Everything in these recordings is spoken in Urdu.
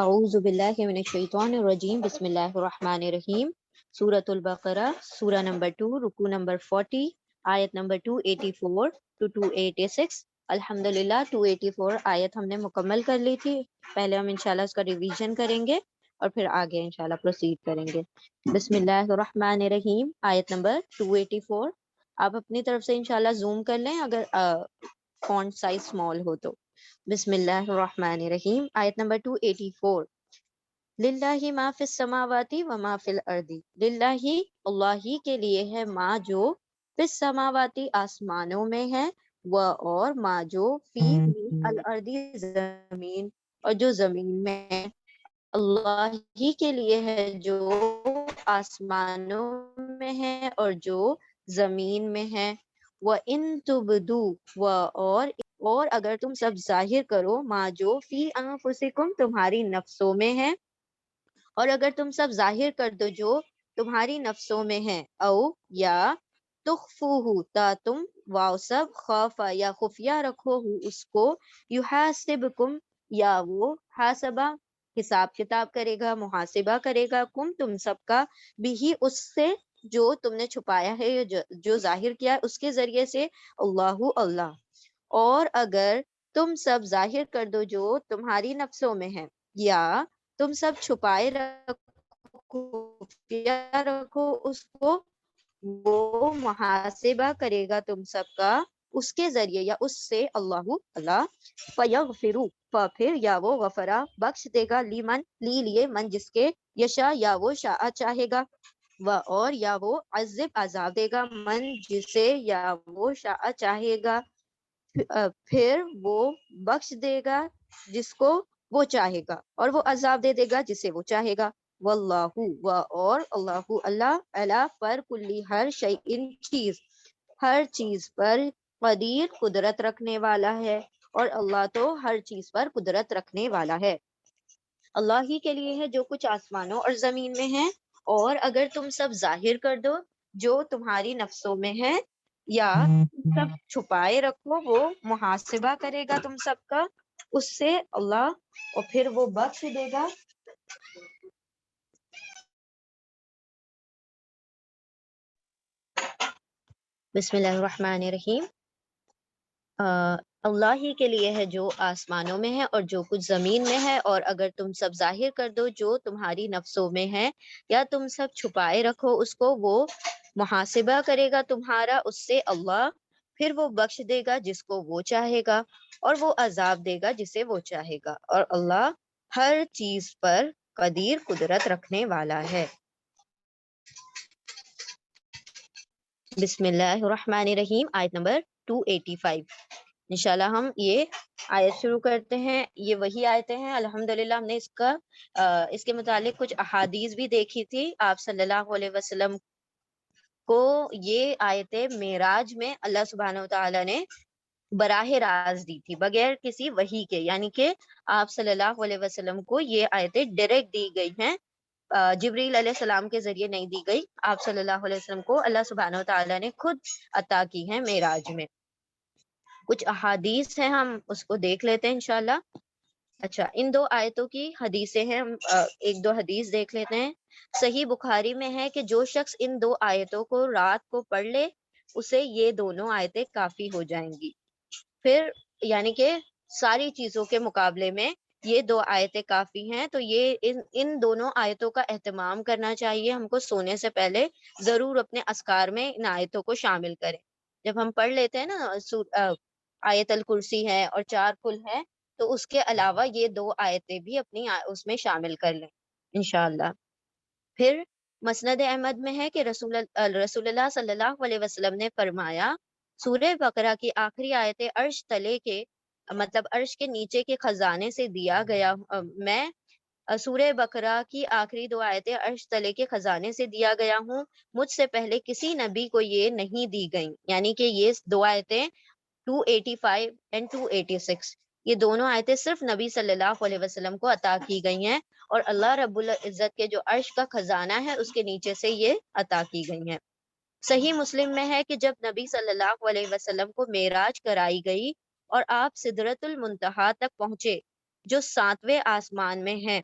اعوذ باللہ من الشیطان الرجیم بسم اللہ الرحمن الرحیم سورۃ البقرہ سورہ نمبر 2 رکوع نمبر 40 آیت نمبر 284 to 286۔ الحمدللہ 284 آیت ہم نے مکمل کر لی تھی۔ پہلے ہم انشاءاللہ اس کا ریویژن کریں گے اور پھر آگے انشاءاللہ پروسیڈ کریں گے۔ بسم اللہ الرحمن الرحیم آیت نمبر 284۔ آپ اپنی طرف سے انشاءاللہ زوم کر لیں اگر فونٹ سائز اسمال ہو تو۔ بسم اللہ الرحمن الرحیم آیت نمبر 284۔ للہ ما فی السماوات و ما فی الارض، للہ اللہ ہی کے لیے ہے ما جو فی السماوات آسمانوں میں ہے، و اور ما جو فی الارض زمین اور جو زمین میں ہے۔ اللہ ہی کے لیے ہے جو آسمانوں میں ہے اور جو زمین میں ہے۔ وَإِن تُبْدُوا اور اگر تم سب ظاہر کرو ما جو فی انفسکم تمہاری نفسوں میں ہے، اور اگر تم سب ظاہر کر دو جو تمہاری نفسوں میں ہے، او یا تخفوہ تا تم واو سب خوفا یا خفیہ رکھو اس کو، یحاسبکم یا وہ حاسبہ حساب کتاب کرے گا، محاسبہ کرے گا، کم تم سب کا بھی اس سے جو تم نے چھپایا ہے جو ظاہر کیا ہے اس کے ذریعے سے، اللہ اللہ۔ اور اگر تم سب ظاہر کر دو جو تمہاری نفسوں میں ہے، یا تم سب چھپائے رکھو خفیہ رکھو اس کو، وہ محاسبہ کرے گا تم سب کا اس کے ذریعے یا اس سے، اللہ اللہ۔ فیغفر پھر یا وہ غفرا بخش دے گا، لیمن لیے من جس کے، یشا یا وہ شاء چاہے گا، و اور یا وہ عذب عذاب دے گا من جسے یا وہ شاء چاہے گا، پھر وہ بخش دے گا جس کو وہ چاہے گا، اور وہ عذاب دے گا جسے وہ چاہے گا۔ واللہ و اور اللہ اللہ علی پر کلی ہر شیء ہر چیز پر قدیر قدرت رکھنے والا ہے، اور اللہ تو ہر چیز پر قدرت رکھنے والا ہے۔ اللہ ہی کے لیے ہے جو کچھ آسمانوں اور زمین میں ہے، اور اگر تم سب ظاہر کر دو جو تمہاری نفسوں میں ہے، یا سب چھپائے رکھو، وہ محاسبہ کرے گا تم سب کا اس سے، اللہ، اور پھر وہ بخش دے گا۔ بسم اللہ الرحمن الرحیم۔ اللہ ہی کے لیے ہے جو آسمانوں میں ہے اور جو کچھ زمین میں ہے، اور اگر تم سب ظاہر کر دو جو تمہاری نفسوں میں ہے، یا تم سب چھپائے رکھو اس کو، وہ محاسبہ کرے گا تمہارا اس سے، اللہ، پھر وہ بخش دے گا جس کو وہ چاہے گا، اور وہ عذاب دے گا جسے وہ چاہے گا، اور اللہ ہر چیز پر قدیر قدرت رکھنے والا ہے۔ بسم اللہ الرحمن الرحیم آیت نمبر 285۔ انشاءاللہ ہم یہ آیت شروع کرتے ہیں۔ یہ وہی آیتیں ہیں، الحمدللہ ہم نے اس کے متعلق کچھ احادیث بھی دیکھی تھی۔ آپ صلی اللہ علیہ وسلم کو یہ آیتیں معراج میں اللہ سبحانہ وتعالی نے براہ راست دی تھی، بغیر کسی وحی کے، یعنی کہ آپ صلی اللہ علیہ وسلم کو یہ آیتیں ڈائریکٹ دی گئی ہیں، جبریل علیہ السلام کے ذریعے نہیں دی گئی۔ آپ صلی اللہ علیہ وسلم کو اللہ سبحانہ وتعالی نے خود عطا کی ہیں معراج میں۔ کچھ احادیث ہیں، ہم اس کو دیکھ لیتے ہیں انشاءاللہ۔ اچھا، ان دو آیتوں کی حدیثیں ہیں، ہم ایک دو حدیث دیکھ لیتے ہیں۔ صحیح بخاری میں ہے کہ جو شخص ان دو آیتوں کو رات کو پڑھ لے اسے یہ دونوں آیتیں کافی ہو جائیں گی۔ پھر یعنی کہ ساری چیزوں کے مقابلے میں یہ دو آیتیں کافی ہیں، تو یہ ان دونوں آیتوں کا اہتمام کرنا چاہیے ہم کو۔ سونے سے پہلے ضرور اپنے اذکار میں ان آیتوں کو شامل کریں۔ جب ہم پڑھ لیتے ہیں نا آیت الکرسی ہے اور 4 قل ہے، تو اس کے علاوہ یہ دو آیتیں بھی اپنی اس میں شامل کر لیں انشاءاللہ۔ پھر مسند احمد میں ہے کہ رسول اللہ صلی اللہ علیہ وسلم نے فرمایا، سورہ بقرہ کی آخری آیتیں عرش تلے کے، مطلب عرش کے نیچے کے خزانے سے دیا گیا، میں سورہ بقرہ کی آخری 2 آیتیں عرش تلے کے خزانے سے دیا گیا ہوں، مجھ سے پہلے کسی نبی کو یہ نہیں دی گئیں۔ یعنی کہ یہ 2 آیتیں 285 and 286، یہ دونوں آیتیں صرف نبی صلی اللہ علیہ وسلم کو عطا کی گئی ہیں، اور اللہ رب العزت کے جو عرش کا خزانہ ہے اس کے نیچے سے یہ عطا کی گئی ہیں۔ صحیح مسلم میں ہے کہ جب نبی صلی اللہ علیہ وسلم کو معراج کرائی گئی اور آپ سدرۃ المنتہا تک پہنچے، جو 7ویں آسمان میں ہے.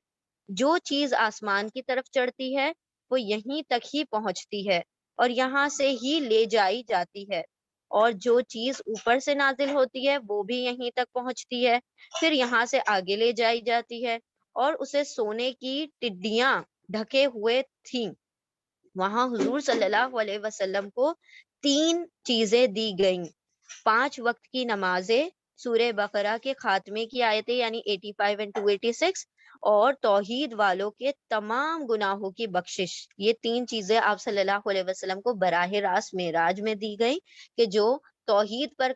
جو چیز آسمان کی طرف چڑھتی ہے وہ یہیں تک ہی پہنچتی ہے اور یہاں سے ہی لے جائی جاتی ہے، اور جو چیز اوپر سے نازل ہوتی ہے وہ بھی یہیں تک پہنچتی ہے، پھر یہاں سے آگے لے جائی جاتی ہے. اور اسے سونے کی ٹڈیاں ڈھکے ہوئے تھیں. وہاں حضور صلی اللہ علیہ وسلم کو 3 چیزیں دی گئیں: 5 وقت کی نمازیں، سورہ بقرہ کے خاتمے کی آیتیں یعنی 85 and 286، اور توحید والوں کے تمام گناہوں کی بخشش. یہ 3 چیزیں آپ صلی اللہ علیہ وسلم کو براہ راست معراج میں دی گئی کہ جو توحید پر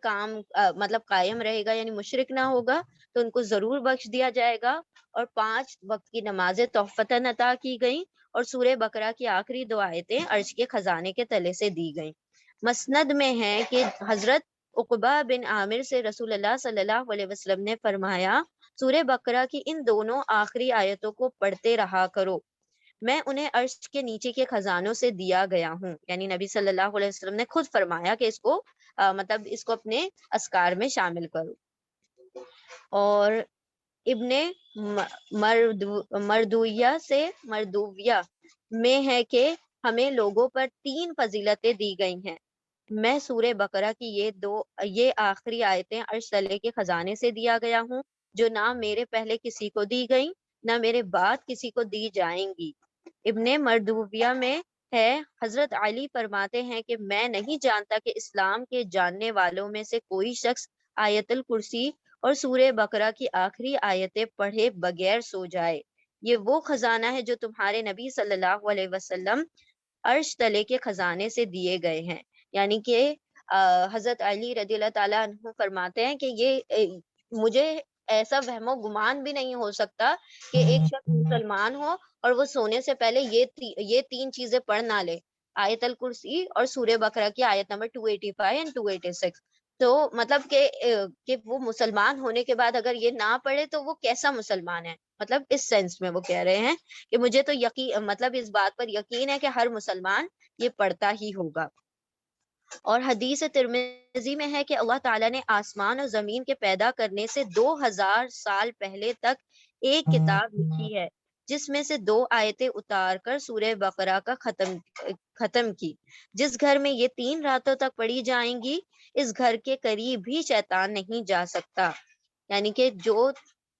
مطلب قائم رہے گا یعنی مشرک نہ ہوگا تو ان کو ضرور بخش دیا جائے گا. اور 5 وقت کی نمازیں تحفتاً عطا کی گئیں، اور سورہ بقرہ کی آخری 2 آیتیں عرش کے خزانے کے تلے سے دی گئیں. مسند میں ہے کہ حضرت عقبہ بن عامر سے رسول اللہ صلی اللہ علیہ وسلم نے فرمایا، سورہ بقرہ کی ان دونوں آخری آیتوں کو پڑھتے رہا کرو، میں انہیں عرش کے نیچے کے خزانوں سے دیا گیا ہوں. یعنی نبی صلی اللہ علیہ وسلم نے خود فرمایا کہ اس کو مطلب اس کو اپنے اذکار میں شامل کرو. اور ابن مردویہ میں ہے کہ ہمیں لوگوں پر 3 فضیلتیں دی گئی ہیں. میں سورہ بقرہ کی یہ آخری آیتیں عرش تلے کے خزانے سے دیا گیا ہوں، جو نہ میرے پہلے کسی کو دی گئیں نہ میرے بعد کسی کو دی جائیں گی. ابن مردویہ میں ہے حضرت علی فرماتے ہیں کہ میں نہیں جانتا کہ اسلام کے جاننے والوں میں سے کوئی شخص آیت الکرسی اور سورہ بقرہ کی آخری آیتیں پڑھے بغیر سو جائے. یہ وہ خزانہ ہے جو تمہارے نبی صلی اللہ علیہ وسلم عرش تلے کے خزانے سے دیے گئے ہیں. یعنی کہ حضرت علی رضی اللہ تعالیٰ عنہ فرماتے ہیں کہ یہ مجھے ایسا وہم و گمان بھی نہیں ہو سکتا کہ ایک شخص مسلمان ہو اور وہ سونے سے پہلے یہ 3 چیزیں پڑھ نہ لے: آیت الکرسی اور سورہ بقرہ کی آیت نمبر 285 and 286. تو مطلب کہ وہ مسلمان ہونے کے بعد اگر یہ نہ پڑھے تو وہ کیسا مسلمان ہے. مطلب اس سینس میں وہ کہہ رہے ہیں کہ مجھے تو مطلب اس بات پر یقین ہے کہ ہر مسلمان یہ پڑھتا ہی ہوگا. اور حدیث ترمذی میں ہے کہ اللہ تعالیٰ نے آسمان اور زمین کے پیدا کرنے سے 2000 سال پہلے تک ایک کتاب لکھی ہے جس میں سے 2 آیتیں اتار کر سورہ بقرہ کا ختم کی. جس گھر میں یہ 3 راتوں تک پڑھی جائیں گی اس گھر کے قریب بھی شیطان نہیں جا سکتا. یعنی کہ جو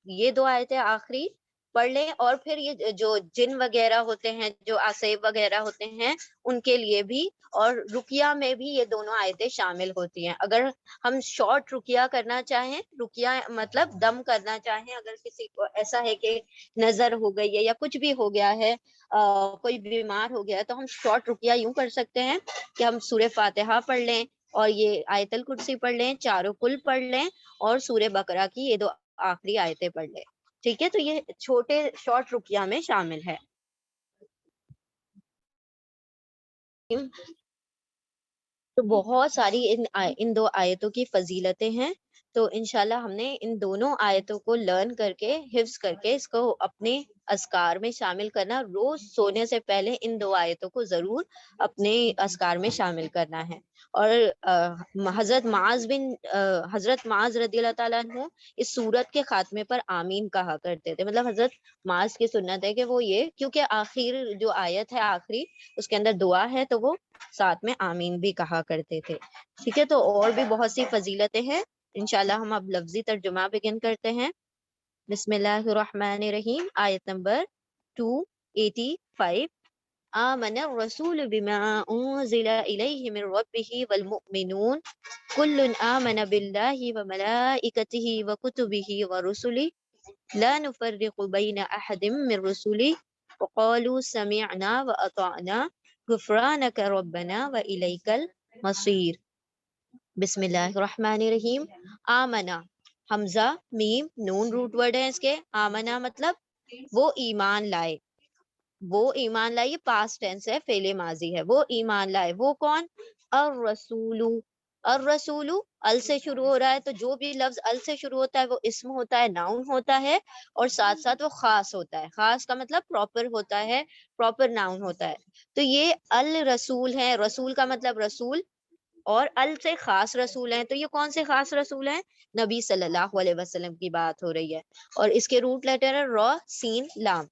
یہ 2 آیتیں آخری پڑھ لیں، اور پھر یہ جو جن وغیرہ ہوتے ہیں، جو آصیب وغیرہ ہوتے ہیں، ان کے لیے بھی. اور رقیہ میں بھی یہ دونوں آیتیں شامل ہوتی ہیں. اگر ہم شارٹ رقیہ کرنا چاہیں، رقیہ مطلب دم کرنا چاہیں، اگر کسی کو ایسا ہے کہ نظر ہو گئی ہے یا کچھ بھی ہو گیا ہے، کوئی بیمار ہو گیا ہے، تو ہم شارٹ رقیہ یوں کر سکتے ہیں کہ ہم سورہ فاتحہ پڑھ لیں اور یہ آیت الکرسی پڑھ لیں، 4 کل پڑھ لیں اور سورہ بقرہ کی یہ 2 آخری آیتیں پڑھ لیں. ٹھیک ہے، تو یہ چھوٹے شارٹ رقیہ میں شامل ہے. تو بہت ساری ان 2 آیتوں کی فضیلتیں ہیں. تو انشاءاللہ ہم نے ان دونوں آیتوں کو لرن کر کے، حفظ کر کے، اس کو اپنے اذکار میں شامل کرنا. روز سونے سے پہلے ان 2 آیتوں کو ضرور اپنے اذکار میں شامل کرنا ہے. اور حضرت معاذ رضی اللہ تعالیٰ عنہ اس سورت کے خاتمے پر آمین کہا کرتے تھے. مطلب حضرت معاذ کی سنت ہے کہ وہ یہ، کیونکہ آخر جو آیت ہے آخری اس کے اندر دعا ہے تو وہ ساتھ میں آمین بھی کہا کرتے تھے. ٹھیک ہے، تو اور بھی بہت سی فضیلتیں ہیں. انشاءاللہ ہم اب لفظی ترجمہ بگن کرتے ہیں. بسم اللہ الرحمن الرحیم. آیت نمبر 285. آمن الرسول بما انزل الیہ من ربہ والمؤمنون کل آمن باللہ وملائکتہ وکتبہ ورسلہ لا نفرق بین احد من رسلہ وقالوا سمعنا واطعنا غفرانک ربنا والیک المصیر. بسم اللہ الرحمن الرحیم. آمنا، حمزہ میم نون روٹ ورڈ ہے اس کے. آمنا مطلب وہ ایمان لائے، وہ ایمان لائے، یہ پاسٹ ٹینس ہے، فعل ماضی ہے. وہ ایمان لائے، وہ کون؟ الرسول. الرسول ال سے شروع ہو رہا ہے، تو جو بھی لفظ ال سے شروع ہوتا ہے وہ اسم ہوتا ہے، ناؤن ہوتا ہے، اور ساتھ ساتھ وہ خاص ہوتا ہے. خاص کا مطلب پراپر ہوتا ہے، پراپر ناؤن ہوتا ہے. تو یہ الرسول ہے. رسول کا مطلب رسول، اور ال سے خاص رسول ہیں. تو یہ کون سے خاص رسول ہیں؟ نبی صلی اللہ علیہ وسلم کی بات ہو رہی ہے. اور اس کے روٹ لیٹر ہے را سین لام.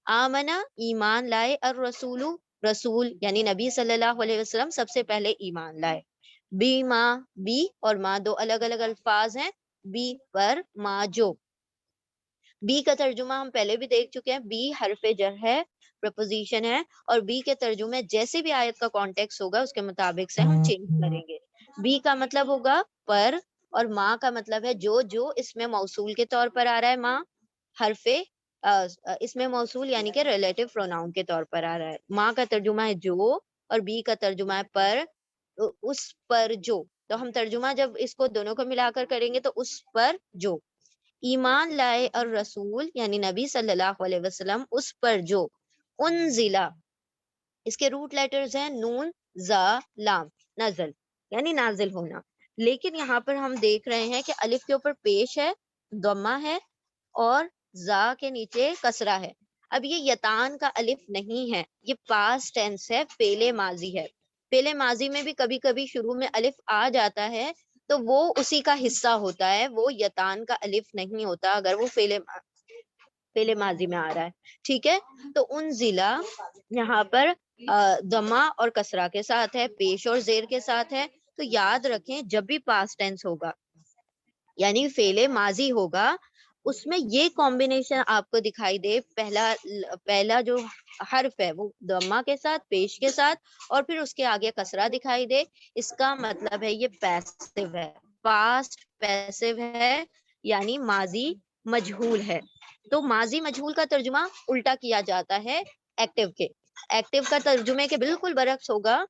آمنا ایمان لائے، الرسول رسول یعنی نبی صلی اللہ علیہ وسلم سب سے پہلے ایمان لائے. بی ماں، بی اور ماں دو الگ الگ الفاظ ہیں. بی پر ماں جو. بی کا ترجمہ ہم پہلے بھی دیکھ چکے ہیں، بی حرف جر ہے، پرپوزیشن ہے، اور بی کے ترجمے جیسے بھی آیت کا کانٹیکس ہوگا اس کے مطابق سے ہم چینج کریں گے. بی کا مطلب ہوگا پر، اور ماں کا مطلب ہے جو اس میں موصول کے طور پر آ رہا ہے. ماں حرف اس میں موصول یعنی کہ ریلیٹو پروناؤن کے طور پر آ رہا ہے. ماں کا ترجمہ ہے جو، اور بی کا ترجمہ ہے پر، اس پر جو. تو ہم ترجمہ جب اس کو دونوں کو ملا کر کریں گے تو اس پر جو. ایمان لائے اور رسول یعنی نبی صلی اللہ علیہ وسلم اس پر جو انزلہ. اس کے روٹ لیٹرز ہیں نون زا لام، نزل یعنی نازل ہونا. لیکن یہاں پر ہم دیکھ رہے ہیں کہ الف کے اوپر پیش ہے، ضمہ ہے، اور زا کے نیچے کسرہ ہے. اب یہ یتان کا الف نہیں ہے، یہ پاسٹ ٹینس ہے، فعل ماضی ہے. فعل ماضی میں بھی کبھی کبھی شروع میں الف آ جاتا ہے تو وہ اسی کا حصہ ہوتا ہے، وہ یتان کا الف نہیں ہوتا اگر وہ فعل ماضی میں آ رہا ہے. ٹھیک ہے. تو ان ضلع یہاں پر ضمہ اور کسرہ کے ساتھ ہے، پیش اور زیر کے ساتھ ہے. تو یاد رکھیں جب بھی پاسٹ ٹینس ہوگا یعنی فعل ماضی ہوگا اس میں یہ کمبینیشن آپ کو دکھائی دے، پہلا جو حرف ہے وہ ضمہ کے ساتھ، پیش کے ساتھ، اور پھر اس کے آگے کسرہ دکھائی دے، اس کا مطلب ہے یہ پیسو ہے، پاسٹ پیسو ہے یعنی ماضی مجہول ہے. تو ماضی مجہول کا ترجمہ الٹا کیا جاتا ہے ایکٹیو کے. ایکٹیو کا ترجمے کے بالکل برعکس ہوگا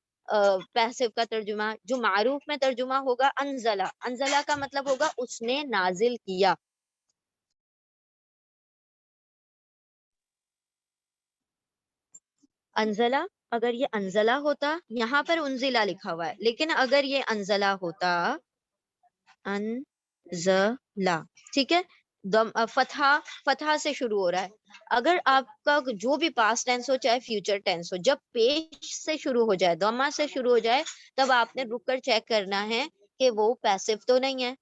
پیسو کا ترجمہ. جو معروف میں ترجمہ ہوگا انزلہ. انزلہ کا مطلب ہوگا اس نے نازل کیا. انزلہ، اگر یہ انزلہ ہوتا، یہاں پر انزلہ لکھا ہوا ہے، لیکن اگر یہ انزلہ ہوتا انزلہ، ٹھیک ہے، فتحہ سے شروع ہو رہا ہے. اگر آپ کا جو بھی پاسٹ ٹینس ہو چاہے فیوچر ٹینس ہو، جب پیش سے شروع ہو جائے، ضمہ سے شروع ہو جائے، تب آپ نے رک کر چیک کرنا ہے کہ وہ پیسو تو نہیں ہے.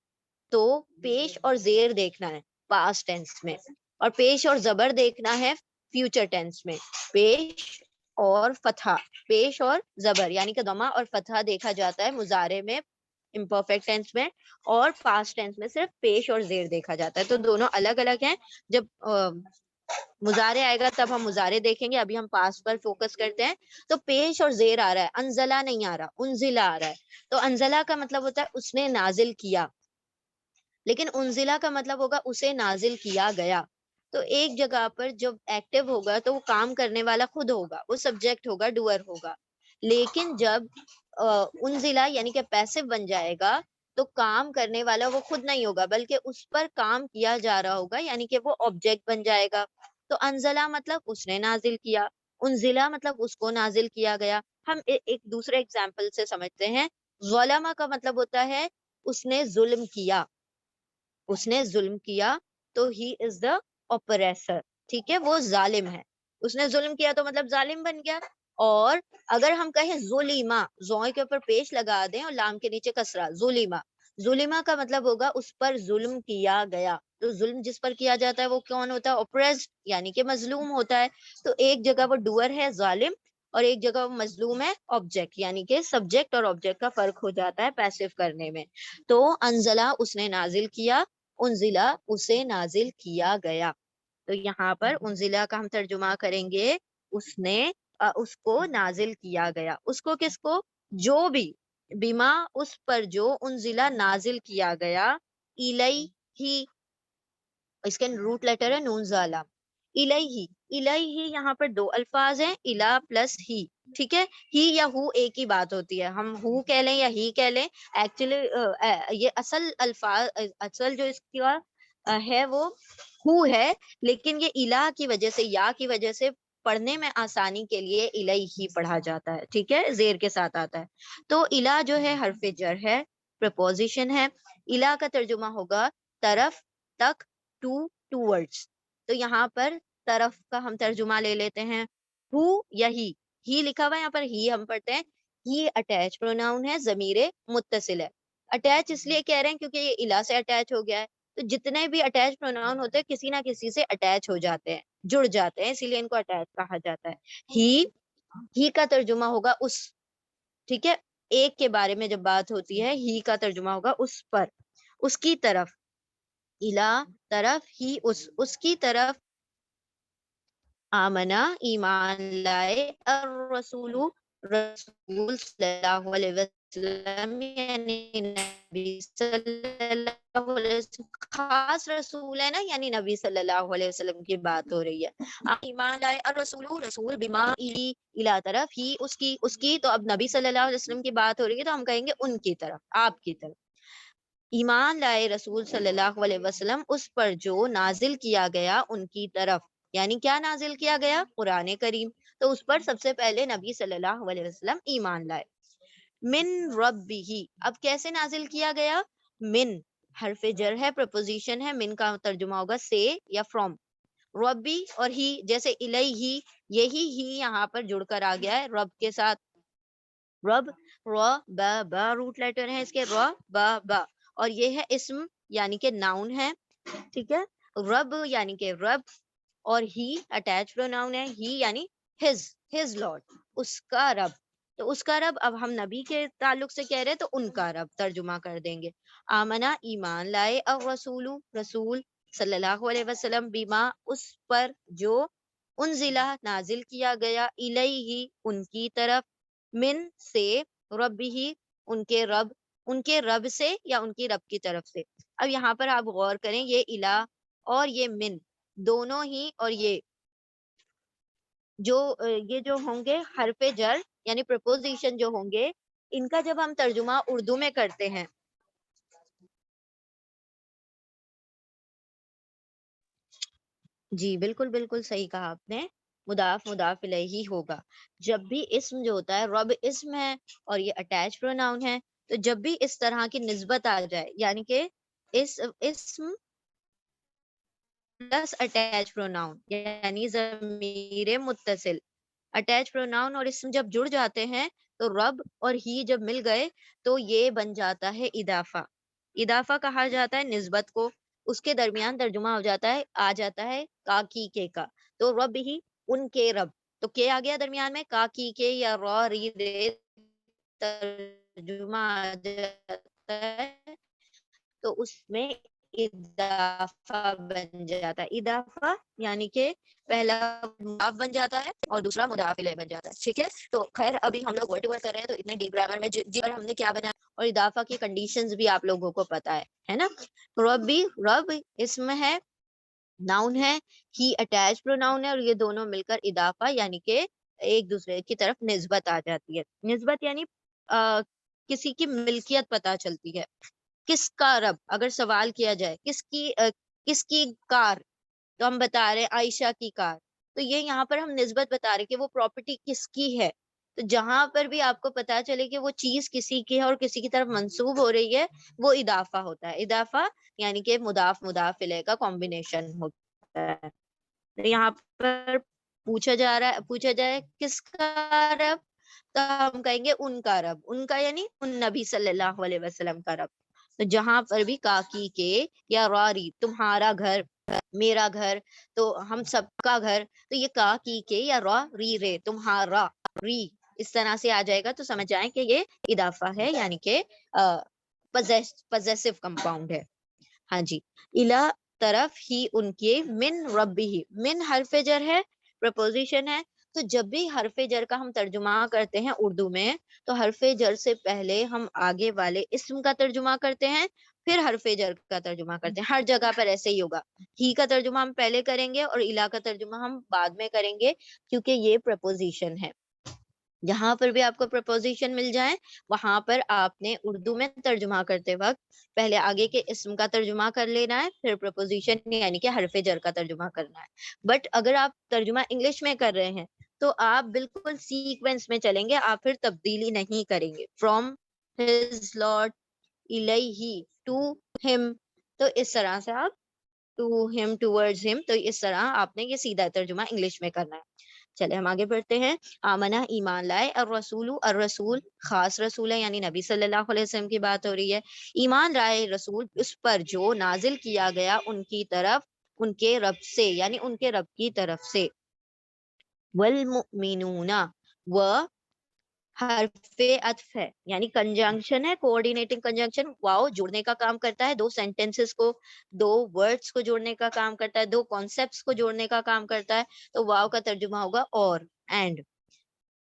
تو پیش اور زیر دیکھنا ہے پاسٹ ٹینس میں، اور پیش اور زبر دیکھنا ہے فیوچر ٹینس میں. پیش اور فتحہ، پیش اور زبر یعنی کہ ضمہ اور فتحہ دیکھا جاتا ہے مضارع میں، امپرفیکٹ ٹینس میں، اور پاسٹ ٹینس میں صرف پیش اور زیر دیکھا جاتا ہے. تو دونوں الگ الگ ہیں. جب مضارع آئے گا تب ہم مضارع دیکھیں گے، ابھی ہم پاسٹ پر فوکس کرتے ہیں. تو پیش اور زیر آ رہا ہے، انزلہ نہیں آ رہا، انزلہ آ رہا ہے. تو انزلہ کا مطلب ہوتا ہے اس نے نازل کیا، لیکن انزلہ کا مطلب ہوگا اسے نازل کیا گیا. تو ایک جگہ پر جب ایکٹیو ہوگا تو وہ کام کرنے والا خود ہوگا، وہ سبجیکٹ ہوگا، ڈوئر ہوگا. لیکن جب انزلہ یعنی کہ پیسو بن جائے گا تو کام کرنے والا وہ خود نہیں ہوگا بلکہ اس پر کام کیا جا رہا ہوگا، یعنی کہ وہ آبجیکٹ بن جائے گا. تو انزلہ مطلب اس نے نازل کیا، انزلہ مطلب اس کو نازل کیا گیا. ہم ایک دوسرے ایگزامپل سے سمجھتے ہیں. ظلم کا مطلب ہوتا ہے اس نے ظلم کیا، اس نے ظلم کیا، تو ہی از دا اوپریسر. ٹھیک ہے، وہ ظالم ہے. اس نے ظلم کیا تو مطلب ظالم بن گیا. اور اگر ہم کہیں ظلمہ، زوئے کے اوپر پیش لگا دیں اور لام کے نیچے کسرہ، ظلمہ، ظلمہ کا مطلب ہوگا اس پر ظلم کیا گیا. تو ظلم جس پر کیا جاتا ہے وہ کون ہوتا ہے؟ اوپریسڈ یعنی کہ مظلوم ہوتا ہے. تو ایک جگہ وہ ڈوئر ہے ظالم، اور ایک جگہ وہ مظلوم ہے آبجیکٹ، یعنی کہ سبجیکٹ اور آبجیکٹ کا فرق ہو جاتا ہے پیسو کرنے میں. تو انزلہ اس نے نازل کیا، انزلہ اسے نازل کیا گیا. تو یہاں پر انزلہ کا ہم ترجمہ کریں گے اس نے اس کو نازل کیا گیا. اس کو کس کو؟ جو بھی، بیما اس پر جو، انزلہ نازل کیا گیا، الیہ، اس کے روٹ لیٹر ہے نون زالہ. الیہ، الیہ یہاں پر دو الفاظ ہیں، الا پلس ہی. ٹھیک ہے، ہی یا ہو ایک ہی بات ہوتی ہے، ہم ہو کہہ لیں یا ہی کہہ لیں. ایکچولی یہ اصل الفاظ، اصل جو اس کا ہے وہ ہو ہے، لیکن یہ الا کی وجہ سے، یا کی وجہ سے پڑھنے میں آسانی کے لیے الیہ ہی پڑھا جاتا ہے. ٹھیک ہے، زیر کے ساتھ آتا ہے. تو الا جو ہے حرف جر ہے، پریپوزیشن ہے. الا کا ترجمہ ہوگا طرف، تک، ٹوورڈز. تو یہاں پر طرف کا ہم ترجمہ لے لیتے ہیں، ہو یا ہی لکھا ہوا ہے یہاں پر، ہی ہم پڑھتے ہیں یہ اٹیچ پروناؤن ہے، ضمیر متصل ہے. اٹیچ اس لیے کہہ رہے ہیں کیونکہ یہ الا سے اٹیچ ہو گیا ہے. تو جتنے بھی اٹیچ پروناؤن ہوتے ہیں کسی نہ کسی سے اٹیچ ہو جاتے ہیں، جڑ جاتے ہیں، اسی لیے ان کو اٹیچ کہا جاتا ہے. ہی کا ترجمہ ہوگا اس. ٹھیک ہے، ایک کے بارے میں جب بات ہوتی ہے ہی کا ترجمہ ہوگا اس پر، اس کی طرف. الا طرف، ہی اس کی طرف. آمنا ایمان لائے، الرسول رسول صلی اللہ علیہ وسلم، یعنی نبی صلی اللہ علیہ وسلم، خاص رسول ہے نا، یعنی نبی صلی اللہ علیہ وسلم کی بات ہو رہی ہے. ایمان لائے الرسول رسول بما الا طرف، ہی اس کی تو اب نبی صلی اللہ علیہ وسلم کی بات ہو رہی ہے تو ہم کہیں گے ان کی طرف، آپ کی طرف. ایمان لائے رسول صلی اللہ علیہ وسلم اس پر جو نازل کیا گیا ان کی طرف. یعنی کیا نازل کیا گیا؟ قرآن کریم. تو اس پر سب سے پہلے نبی صلی اللہ علیہ وسلم ایمان لائے. من ربہ، اب کیسے نازل کیا گیا؟ من حرف جر ہے، پریپوزیشن ہے. من کا ترجمہ ہوگا سے یا فرام. ربی اور ہی، جیسے الیہ، یہی ہی یہاں پر جڑ کر آ گیا ہے رب کے ساتھ. رب، را با با روٹ لیٹر ہے اس کے، را با با. اور یہ ہے اسم یعنی کہ ناؤن ہے. ٹھیک ہے، رب یعنی کہ رب. اور ہی اٹیچ پروناؤن ہے، ہی یعنی ہز لارڈ، اس کا رب. تو اس کا رب اب ہم نبی کے تعلق سے کہہ رہے تو ان کا رب ترجمہ کر دیں گے. آمنا ایمان لائے، الرسول رسول صلی اللہ علیہ وسلم، بیما اس پر جو، انزلہ نازل کیا گیا، الیہ ان کی طرف، من سے، ربہ ان کے رب سے یا ان کی رب کی طرف سے. اب یہاں پر آپ غور کریں، یہ الہ اور یہ من دونوں ہی، اور یہ جو ہوں گے حرف جر یعنی پرپوزیشن جو ہوں گے، ان کا جب ہم ترجمہ اردو میں کرتے ہیں، جی بالکل بالکل صحیح کہا آپ نے، مضاف مضاف الیہ ہوگا. جب بھی اسم جو ہوتا ہے، رب اسم ہے اور یہ اٹیچ پروناؤن ہے، تو جب بھی اس طرح کی نسبت آ جائے، یعنی کہ اسم پلس اٹیچ پروناؤن یعنی ضمیر متصل، اٹیچ پروناؤن اور اسم جب جڑ جاتے ہیں تو رب اور ہی جب مل گئے تو یہ بن جاتا ہے اضافہ. اضافہ کہا جاتا ہے نسبت کو، اس کے درمیان ترجمہ ہو جاتا ہے، آ جاتا ہے کا کی کے کا. تو رب ہی ان کے رب، تو کے آ گیا درمیان میں، کا کی کے یا را ری رے ترجمہ آ جاتا ہے، تو اس میں اضافہ بن جاتا ہے. اضافہ یعنی کہ پہلا مضاف بن جاتا ہے اور دوسرا مضاف الیہ بن جاتا ہے. ٹھیک ہے، تو خیر ابھی ہم لوگ ورڈ ٹو ورڈ کر رہے ہیں تو اتنے ڈیپ گرامر میں جی ہم نے کیا بنا اور اضافہ کی کنڈیشنز بھی آپ لوگوں کو پتا ہے نا. رب اسم ہے، ناؤن ہے، ہی اٹیچ پروناؤن ہے، اور یہ دونوں مل کر اضافہ یعنی کہ ایک دوسرے کی طرف نسبت آ جاتی ہے. نسبت یعنی کسی کی ملکیت پتا چلتی ہے. کس کا رب، اگر سوال کیا جائے کس کی کار، تو ہم بتا رہے عائشہ کی کار، تو یہ یہاں پر ہم نسبت بتا رہے کہ وہ پراپرٹی کس کی ہے. تو جہاں پر بھی آپ کو پتا چلے کہ وہ چیز کسی کی ہے اور کسی کی طرف منسوب ہو رہی ہے، وہ اضافہ ہوتا ہے. اضافہ یعنی کہ مضاف مضاف الیہ کا کمبینیشن ہوتا ہے. یہاں پر پوچھا جائے کس کا رب، تو ہم کہیں گے ان کا رب. ان کا یعنی ان نبی صلی اللہ علیہ وسلم کا رب. تو جہاں پر بھی کاکی کے یا راری، تمہارا گھر، میرا گھر، تو ہم سب کا گھر، تو یہ کاکی کے یا را ری رے تمہارا ری اس طرح سے آ جائے گا تو سمجھ جائیں کہ یہ اضافہ ہے، یعنی کہ پوزیسو کمپاؤنڈ ہے. ہاں جی، الا طرف ہی ان کے، من ربی، من حرف جر ہے، پرپوزیشن ہے. تو جب بھی حرف جر کا ہم ترجمہ کرتے ہیں اردو میں، تو حرف جر سے پہلے ہم آگے والے اسم کا ترجمہ کرتے ہیں، پھر حرف جر کا ترجمہ کرتے ہیں. ہر جگہ پر ایسے ہی ہوگا، ہی کا ترجمہ ہم پہلے کریں گے اور الا کا ترجمہ ہم بعد میں کریں گے، کیونکہ یہ پرپوزیشن ہے. جہاں پر بھی آپ کو پرپوزیشن مل جائے وہاں پر آپ نے اردو میں ترجمہ کرتے وقت پہلے آگے کے اسم کا ترجمہ کر لینا ہے، پھر پرپوزیشن یعنی کہ حرف جر کا ترجمہ کرنا ہے. بٹ اگر آپ ترجمہ انگلش میں کر رہے ہیں تو آپ بالکل سیکوینس میں چلیں گے، آپ پھر تبدیلی نہیں کریں گے. فرام ہز لارڈ، الیہ ٹو ہم، تو اس طرح سے آپ ٹو ہم ٹوورڈز ہم، تو اس طرح آپ نے یہ سیدھا ترجمہ انگلش میں کرنا ہے. چلے ہم آگے بڑھتے ہیں. آمنا ایمان لائے، الرسول الرسول خاص رسول ہے یعنی نبی صلی اللہ علیہ وسلم کی بات ہو رہی ہے. ایمان لائے رسول اس پر جو نازل کیا گیا ان کی طرف ان کے رب سے یعنی ان کے رب کی طرف سے. والمؤمنون و حرف عطف ہے یعنی کنجنکشن ہے، کوآرڈینیٹنگ کنجنکشن. واؤ جوڑنے کا کام کرتا ہے، دو سینٹینسز کو، دو ورڈز کو جوڑنے کا کام کرتا ہے، دو کانسیپٹس کو جوڑنے کا کام کرتا ہے. تو واؤ کا ترجمہ ہوگا اور، اینڈ.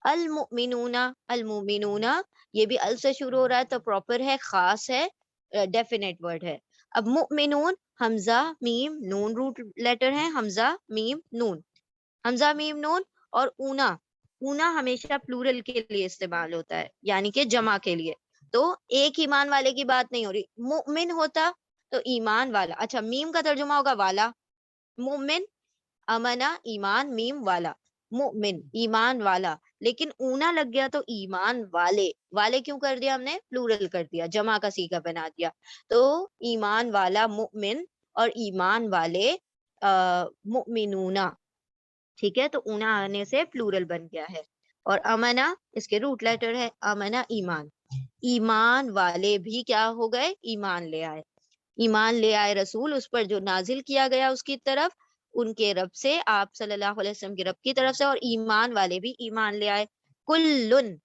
المؤمنون المؤمنون یہ بھی ال سے شروع ہو رہا ہے تو پراپر ہے، خاص ہے، ڈیفینیٹ ورڈ ہے. اب مؤمنون حمزہ میم نون روٹ لیٹر ہے، حمزہ میم نون، حمزہ میم نون. اور اونا، اونا ہمیشہ پلورل کے لیے استعمال ہوتا ہے یعنی کہ جمع کے لیے. تو ایک ایمان والے کی بات نہیں ہو رہی. مؤمن ہوتا تو ایمان والا، اچھا میم کا ترجمہ ہوگا والا. مومن امنا ایمان، میم والا، مؤمن ایمان والا. لیکن اونا لگ گیا تو ایمان والے، والے کیوں کر دیا ہم نے؟ پلورل کر دیا، جمع کا صیغہ بنا دیا. تو ایمان والا مؤمن اور ایمان والے مؤمنونا. ٹھیک ہے، تو اونا آنے سے پلورل بن گیا ہے. اور امنا اس کے روٹ لیٹر ہے، امنا ایمان. ایمان والے بھی کیا ہو گئے؟ ایمان لے آئے. ایمان لے آئے رسول اس پر جو نازل کیا گیا اس کی طرف ان کے رب سے، آپ صلی اللہ علیہ وسلم کے رب کی طرف سے. اور ایمان والے بھی ایمان لے آئے. کلن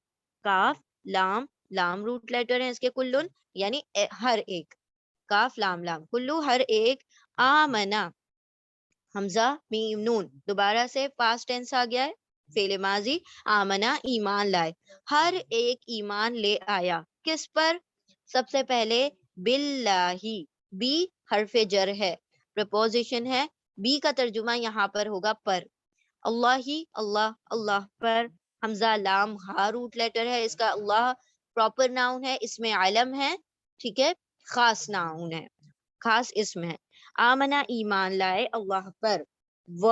کاف لام، لام روٹ لیٹر ہے اس کے، کلن یعنی ہر ایک، کاف لام لام، کلو ہر ایک. آمنا حمزہ میم نون، دوبارہ سے پاسٹ ٹینس آ گیا ہے، فعل ماضی. آمنا ایمان لائے، ہر ایک ایمان لے آیا. کس پر؟ سب سے پہلے باللہ، بی حرف جر ہے، پریپوزیشن ہے. بی کا ترجمہ یہاں پر ہوگا پر. اللہ ہی، اللہ، اللہ پر. حمزہ لام ہا روٹ لیٹر ہے اس کا. اللہ پراپر ناؤن ہے، اس میں علم ہے، ٹھیک ہے، خاص ناؤن ہے، خاص اسم ہے. آمنا ایمان لائے اللہ پر، و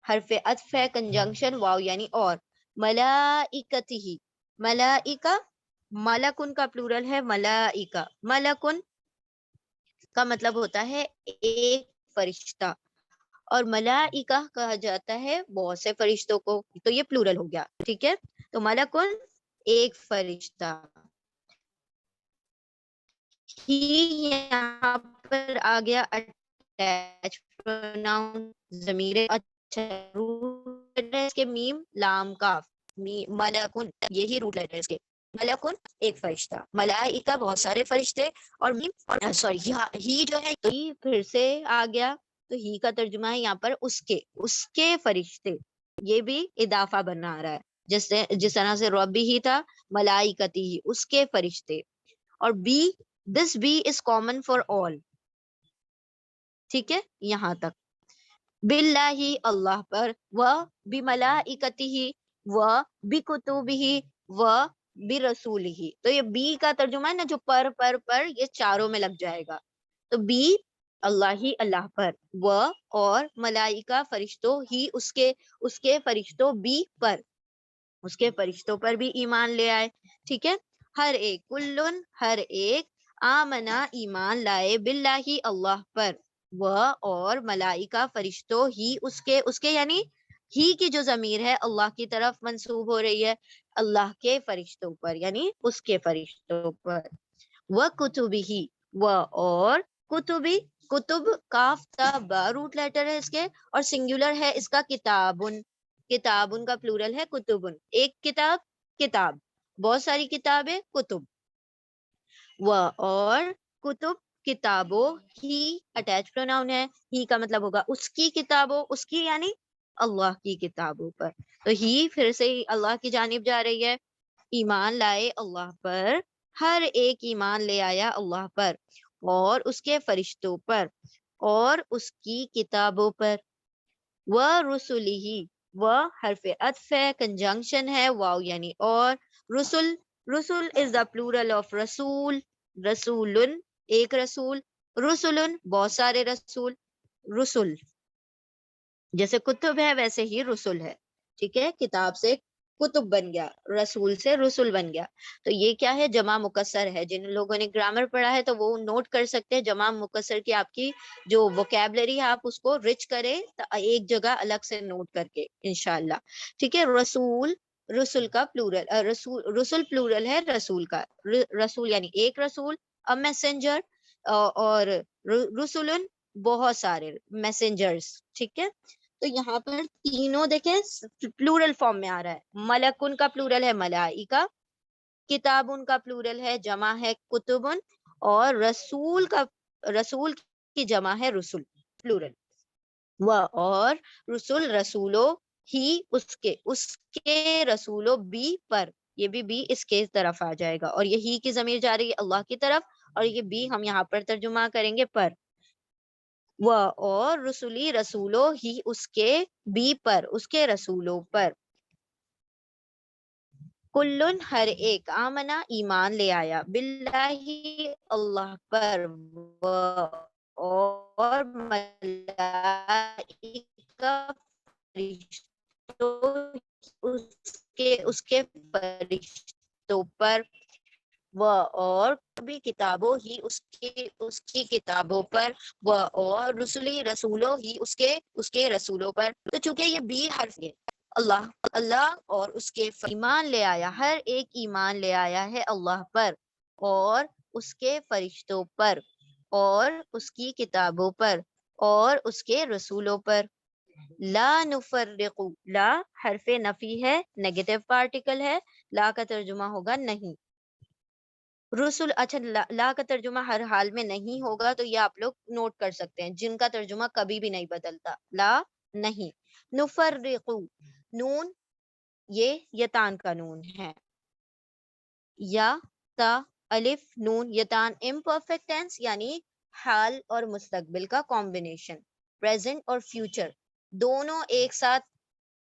حرف عطف ہے، کنجنکشن، واو یعنی اور. ملائکتہ، ملائکہ ملکن کا پلورل ہے، ملائکہ. ملکن کا مطلب ہوتا ہے ایک فرشتہ، اور ملائکہ کہا جاتا ہے بہت سے فرشتوں کو، تو یہ پلورل ہو گیا. ٹھیک ہے، تو ملکن ایک فرشتہ. ہی یہاں پر آ گیا اٹیچ پروناؤن، ضمیر. اچھا روٹ لیٹر اس کے میم لام کاف، ملکن یہی روٹ لیٹر اس کے. ملکن ایک فرشتہ، ملائکہ بہت سارے فرشتے، اور میم سوری ہی جو ہے ہی پھر سے آ گیا تو ہی کا ترجمہ ہے یہاں پر اس کے فرشتے. یہ بھی اضافہ بنا رہا ہے، جس طرح سے رب ہی تھا، ملائکتی ہی اس کے فرشتے. اور B, this B is common for all. ٹھیک ہے یہاں تک. باللہ اللہ پر، و بملائکتہ و بکتبہ و برسولہ. تو یہ بی کا ترجمہ ہے نا، جو پر یہ چاروں میں لگ جائے گا. تو بی اللہ ہی اللہ پر، و اور ملائکہ فرشتوں، ہی اس کے فرشتوں، بی پر اس کے فرشتوں پر بھی ایمان لے آئے. ٹھیک ہے، ہر ایک، کلن ہر ایک، آمنا ایمان لائے، باللہ اللہ پر، وہ اور ملائکہ فرشتوں، ہی اس کے یعنی ہی کی جو ضمیر ہے اللہ کی طرف منسوب ہو رہی ہے، اللہ کے فرشتوں پر یعنی اس کے فرشتوں پر. وہ کتبہ، وہ اور کتبی، کتب کاف تا با روٹ لیٹر ہے اس کے، اور سنگولر ہے اس کا کتابن. کتابن کا پلورل ہے کتبن، ایک کتاب، کتاب، بہت ساری کتابیں، کتب. وہ اور کتب کتابوں، ہی اٹیچ پروناؤن ہے، ہی کا مطلب ہوگا اس کی کتابوں، اس کی یعنی اللہ کی کتابوں پر. تو ہی پھر سے اللہ کی جانب جا رہی ہے. ایمان لائے اللہ پر، ہر ایک ایمان لے آیا اللہ پر اور اس کے فرشتوں پر اور اس کی کتابوں پر. وَرُسُلِهِ، و حرف عطف ہے، کنجنکشن ہے، واو یعنی اور. رسول، رسول از دا پلورل آف رسول، رسولن ایک رسول، رسولن بہت سارے رسول. رسول جیسے کتب ہے ویسے ہی رسول ہے. ٹھیک ہے، کتاب سے کتب بن گیا، رسول سے رسول بن گیا. تو یہ کیا ہے؟ جمع مکسر ہے. جن لوگوں نے گرامر پڑھا ہے تو وہ نوٹ کر سکتے ہیں جمع مکسر کی آپ کی جو ووکیبلری ہے آپ اس کو رچ کریں ایک جگہ الگ سے نوٹ کر کے انشاءاللہ. ٹھیک ہے. رسول، رسول کا پلورل، رسول رسول پلورل ہے رسول کا. رسول یعنی ایک رسول، ا میسنجر، اور رسولن بہت سارے میسنجرز. ٹھیک ہے. تو یہاں پر تینوں دیکھیں پلورل فارم میں آ رہا ہے. ملکن کا پلورل ہے ملائکہ، کتابن کا پلورل ہے جمع ہے کتبن، اور رسول کا، رسول کی جمع ہے رسول پلورل. اور رسول رسولوں ہی اس کے رسولوں بھی پر، یہ بھی اس کے طرف آ جائے گا، اور یہی کی ضمیر جا رہی ہے اللہ کی طرف، اور یہ بھی ہم یہاں پر ترجمہ کریں گے پر. اور رسولی رسولوں ہی اس کے بھی پر، اس کے رسولوں پر. کلن ہر ایک، آمنا ایمان لے آیا، باللہ اللہ پر، اور ملائکہ فرشتوں اس کے فرشتوں پر، اور بھی کتابوں ہی اس کی کتابوں پر، اور رسولی رسولوں ہی اس کے رسولوں پر. تو چونکہ یہ بھی حرف ہے، اللہ اور اس کے ایمان لے آیا، ہر ایک ایمان لے آیا ہے اللہ پر اور اس کے فرشتوں پر اور اس کی کتابوں پر اور اس کے رسولوں پر. لا نفرق، لا حرف نفی ہے، نیگیٹو پارٹیکل ہے. لا کا ترجمہ ہوگا نہیں. رسول، اچھا لا کا ترجمہ ہر حال میں نہیں ہوگا تو یہ آپ لوگ نوٹ کر سکتے ہیں، جن کا ترجمہ کبھی بھی نہیں بدلتا. لا نہیں. نفرق، نون یہ یتان کا نون ہے. یا تا الف نون یتان امپرفیکٹ ٹینس یعنی حال اور مستقبل کا کمبینیشن. پریزنٹ اور فیوچر دونوں ایک ساتھ،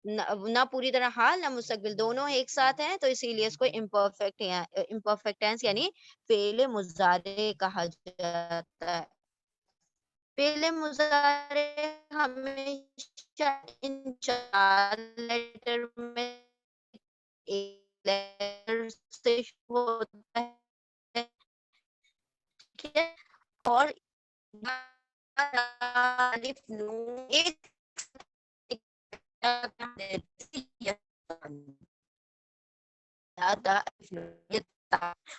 نہ پوری طرح حال نہ مستقبل، دونوں ایک ساتھ ہیں، تو اسی لیے اس کو امپرفیکٹ ٹینس یعنی فعل مضارع کہا جاتا ہے. فعل مضارع ہمیشہ ان چار لیٹر میں سے ہوتا ہے. ٹھیک ہے. اور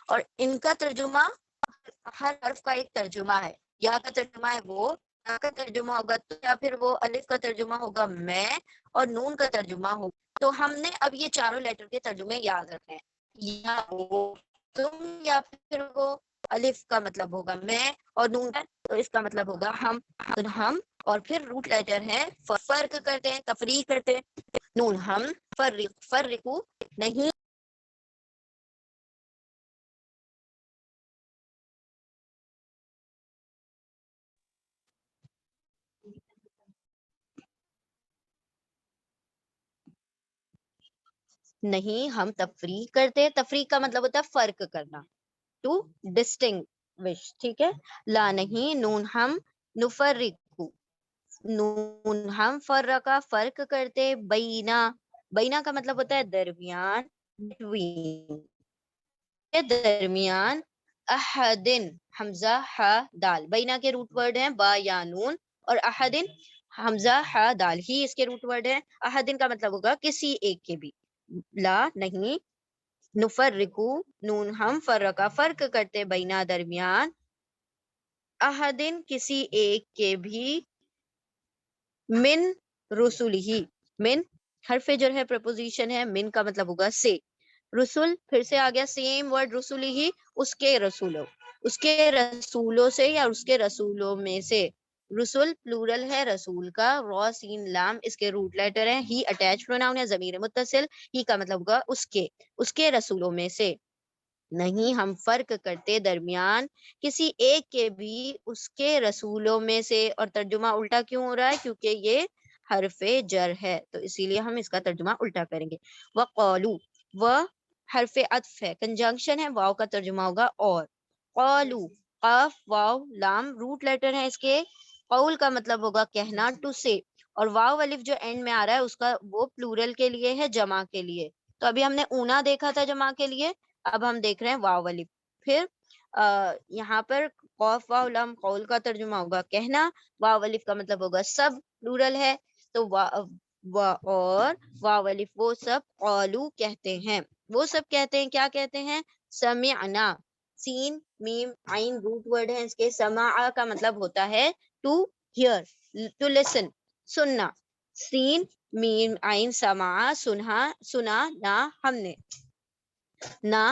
اور ان کا ترجمہ ہر حرف کا ایک ترجمہ ہے. یا کا ترجمہ ہے وہ، یا کا ترجمہ ہوگا تو، یا پھر وہ الف کا ترجمہ ہوگا میں، اور نون کا ترجمہ ہوگا. تو ہم نے اب یہ چاروں لیٹر کے ترجمے یاد رکھے ہیں. یا وہ تم، یا پھر وہ الف کا مطلب ہوگا میں، اور نون کا تو اس کا مطلب ہوگا ہم. اور پھر روٹ لیٹر ہے، فرق کرتے ہیں، تفریق کرتے ہیں. نون ہم، فرقو نہیں. نہیں ہم تفریق کرتے. تفریق کا مطلب ہوتا ہے فرق کرنا، ٹو ڈسٹنگوش. ٹھیک ہے. لا نہیں. نون ہم نفرق، نون ہم فرقہ فرق کرتے. بینا، بینا کا مطلب ہوتا ہے درمیان، بٹوین، درمیان. احدن حمزہ ح دال، بینا کے روٹ ورڈ ہیں با یا نون، اور احدن حمزہ ح دال ہی اس کے روٹ ورڈ ہے. احدن کا مطلب ہوگا کسی ایک کے بھی. لا نہیں. نفرقو نون ہم فرقہ فرق کرتے، بینا درمیان، احدن کسی ایک کے بھی، من رسول ہی. من حرف جر ہے، پریپوزیشن ہے. من کا مطلب ہوگا سے. رسول پھر سے آ گیا سیم ورڈ، رسول ہی اس کے رسولوں، اس کے رسولوں سے یا اس کے رسولوں میں سے. رسول پلورل ہے رسول کا. را سین لام اس کے روٹ لیٹر ہیں. ہی اٹیچ پروناؤن ہے، ضمیر متصل. ہی کا مطلب ہوگا اس کے رسولوں میں سے. نہیں ہم فرق کرتے درمیان کسی ایک کے بھی اس کے رسولوں میں سے. اور ترجمہ الٹا کیوں ہو رہا ہے؟ کیونکہ یہ حرف جر ہے تو اسی لیے ہم اس کا ترجمہ الٹا کریں گے. وقالو، و حرف عطف ہے، کنجنکشن ہے، واو کا ترجمہ ہوگا اور. قالو، قاف واو لام روٹ لیٹر ہے اس کے. قول کا مطلب ہوگا کہنا، ٹو سے. اور واو الف جو اینڈ میں آ رہا ہے اس کا وہ پلورل کے لیے ہے، جمع کے لیے. تو ابھی ہم نے اونا دیکھا تھا جمع کے لیے، اب ہم دیکھ رہے ہیں واو الف. پھر یہاں پر قوف واو لام قول کا ترجمہ ہوگا کہنا، واو الف کا مطلب ہوگا سب پلورل ہے، تو اور واو الف وہ سب قولو کہتے ہیں، وہ سب کہتے ہیں، کیا کہتے ہیں؟ سمعنا. سین میم عین روٹ ورڈ ہے اس کے. سمع کا مطلب ہوتا ہے ٹو ہیئر، ٹو لسن، سننا. سین میم عین سمع سنا نہ ہم نے. نہ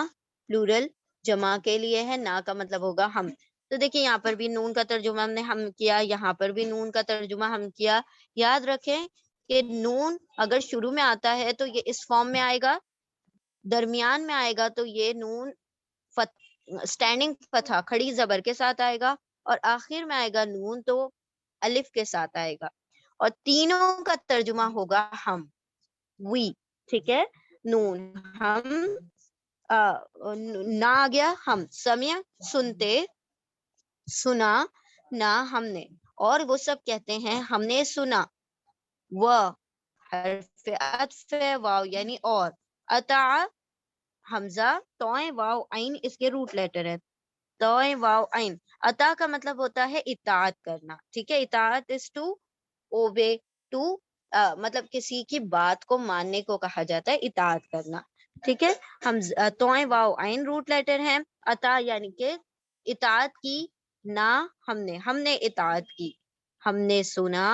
پلورل جمع کے لیے ہے، نہ کا مطلب ہوگا ہم. تو دیکھیں یہاں پر بھی نون کا ترجمہ ہم کیا، یہاں پر بھی نون کا ترجمہ ہم کیا. یاد رکھیں کہ نون اگر شروع میں آتا ہے تو یہ اس فارم میں آئے گا، درمیان میں آئے گا تو یہ نون اسٹینڈنگ فتحہ کھڑی زبر کے ساتھ آئے گا، اور آخر میں آئے گا نون تو الف کے ساتھ آئے گا. اور تینوں کا ترجمہ ہوگا ہم، وی. ٹھیک ہے، نون ہم، نہ آ گیا ہم، سمع سنتے، سنا نہ ہم نے. اور وہ سب کہتے ہیں ہم نے سنا. و حرف عطف واو یعنی اور. اطاع حمزہ توئیں واو عین اس کے روٹ لیٹر ہے، توئیں واو عین. اطاع کا مطلب ہوتا ہے اطاعت کرنا. ٹھیک ہے، اطاعت از ٹو اوبے، ٹو مطلب کسی کی بات کو ماننے کو کہا جاتا ہے اطاعت کرنا. ٹھیک ہے، ہم توئیں واو عین روٹ لیٹر ہیں. اطاع یعنی کہ اطاعت کی، نہ ہم نے اطاعت کی. ہم نے سنا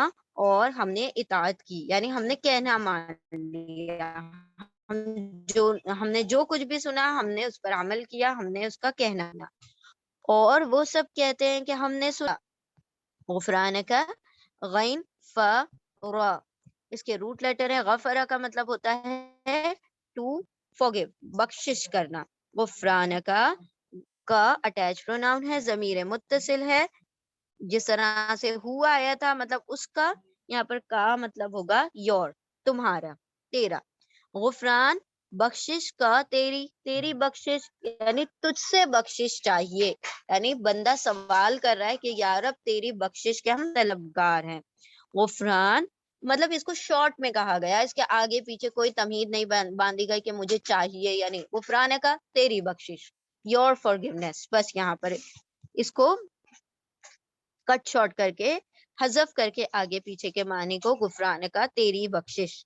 اور ہم نے اطاعت کی، یعنی ہم نے کہنا مان لیا. ہم نے جو کچھ بھی سنا ہم نے اس پر عمل کیا، ہم نے اس کا کہنا نا. اور وہ سب کہتے ہیں کہ ہم نے سنا. غفران کا غین فا را اس کے روٹ لیٹر ہے. غفرہ کا مطلب ہوتا ہے ٹو فورگیو، بخشش کرنا. غفران کا اٹیچ پروناؤن ہے، ضمیر متصل ہے. جس طرح سے ہوا آیا تھا مطلب اس کا، یہاں پر کا مطلب ہوگا یور، تمہارا، تیرا. غفران بخشش کا، تیری بخشش یعنی تجھ سے بخشش چاہیے، یعنی بندہ سوال کر رہا ہے کہ یا رب تیری بخشش کے ہم طلبگار ہیں. غفران مطلب اس کو شارٹ میں کہا گیا، اس کے آگے پیچھے کوئی تمہید نہیں باندھی گئی کہ مجھے چاہیے، یعنی غفران کا تیری بخشش، یور فارگیونیس. بس یہاں پر اس کو کٹ شارٹ کر کے حذف کر کے آگے پیچھے کے معنی کو غفران کا تیری بخشش.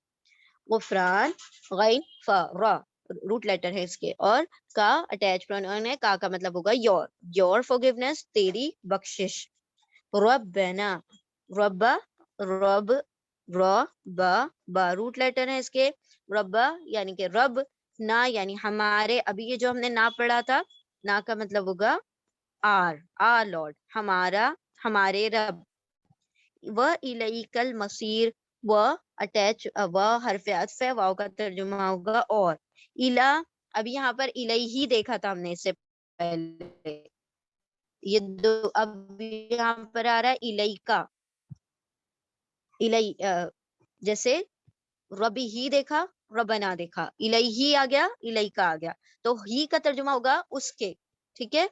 غفران غین فا را روٹ لیٹر ہے اس کے، اور کا اٹیچ پروناؤن ہے. کا مطلب ہوگا یور فارگیونیس، تیری بخشش. ربنا ربا رب با روٹ لیٹر ہے اس کے. ربا یعنی کہ رب، نا یعنی ہمارے. ابھی یہ جو ہم نے نا پڑھا تھا، نا کا مطلب ہوگا آر لارڈ، ہمارا، ہمارے رب. و الیک المصیر، و اٹیچ و حرف عطف ہے، واو کا ترجمہ ہوگا اور. الا ابھی یہاں پر الیہ دیکھا تھا ہم نے اس سے پہلے، یہ دو اب یہاں پر آ رہا ہے الیکا. جیسے ربی ہی دیکھا، ربنا دیکھا، الیہ آ گیا، الیکا آ گیا، تو ہی کا ترجمہ ہوگا اس کے. ٹھیک ہے،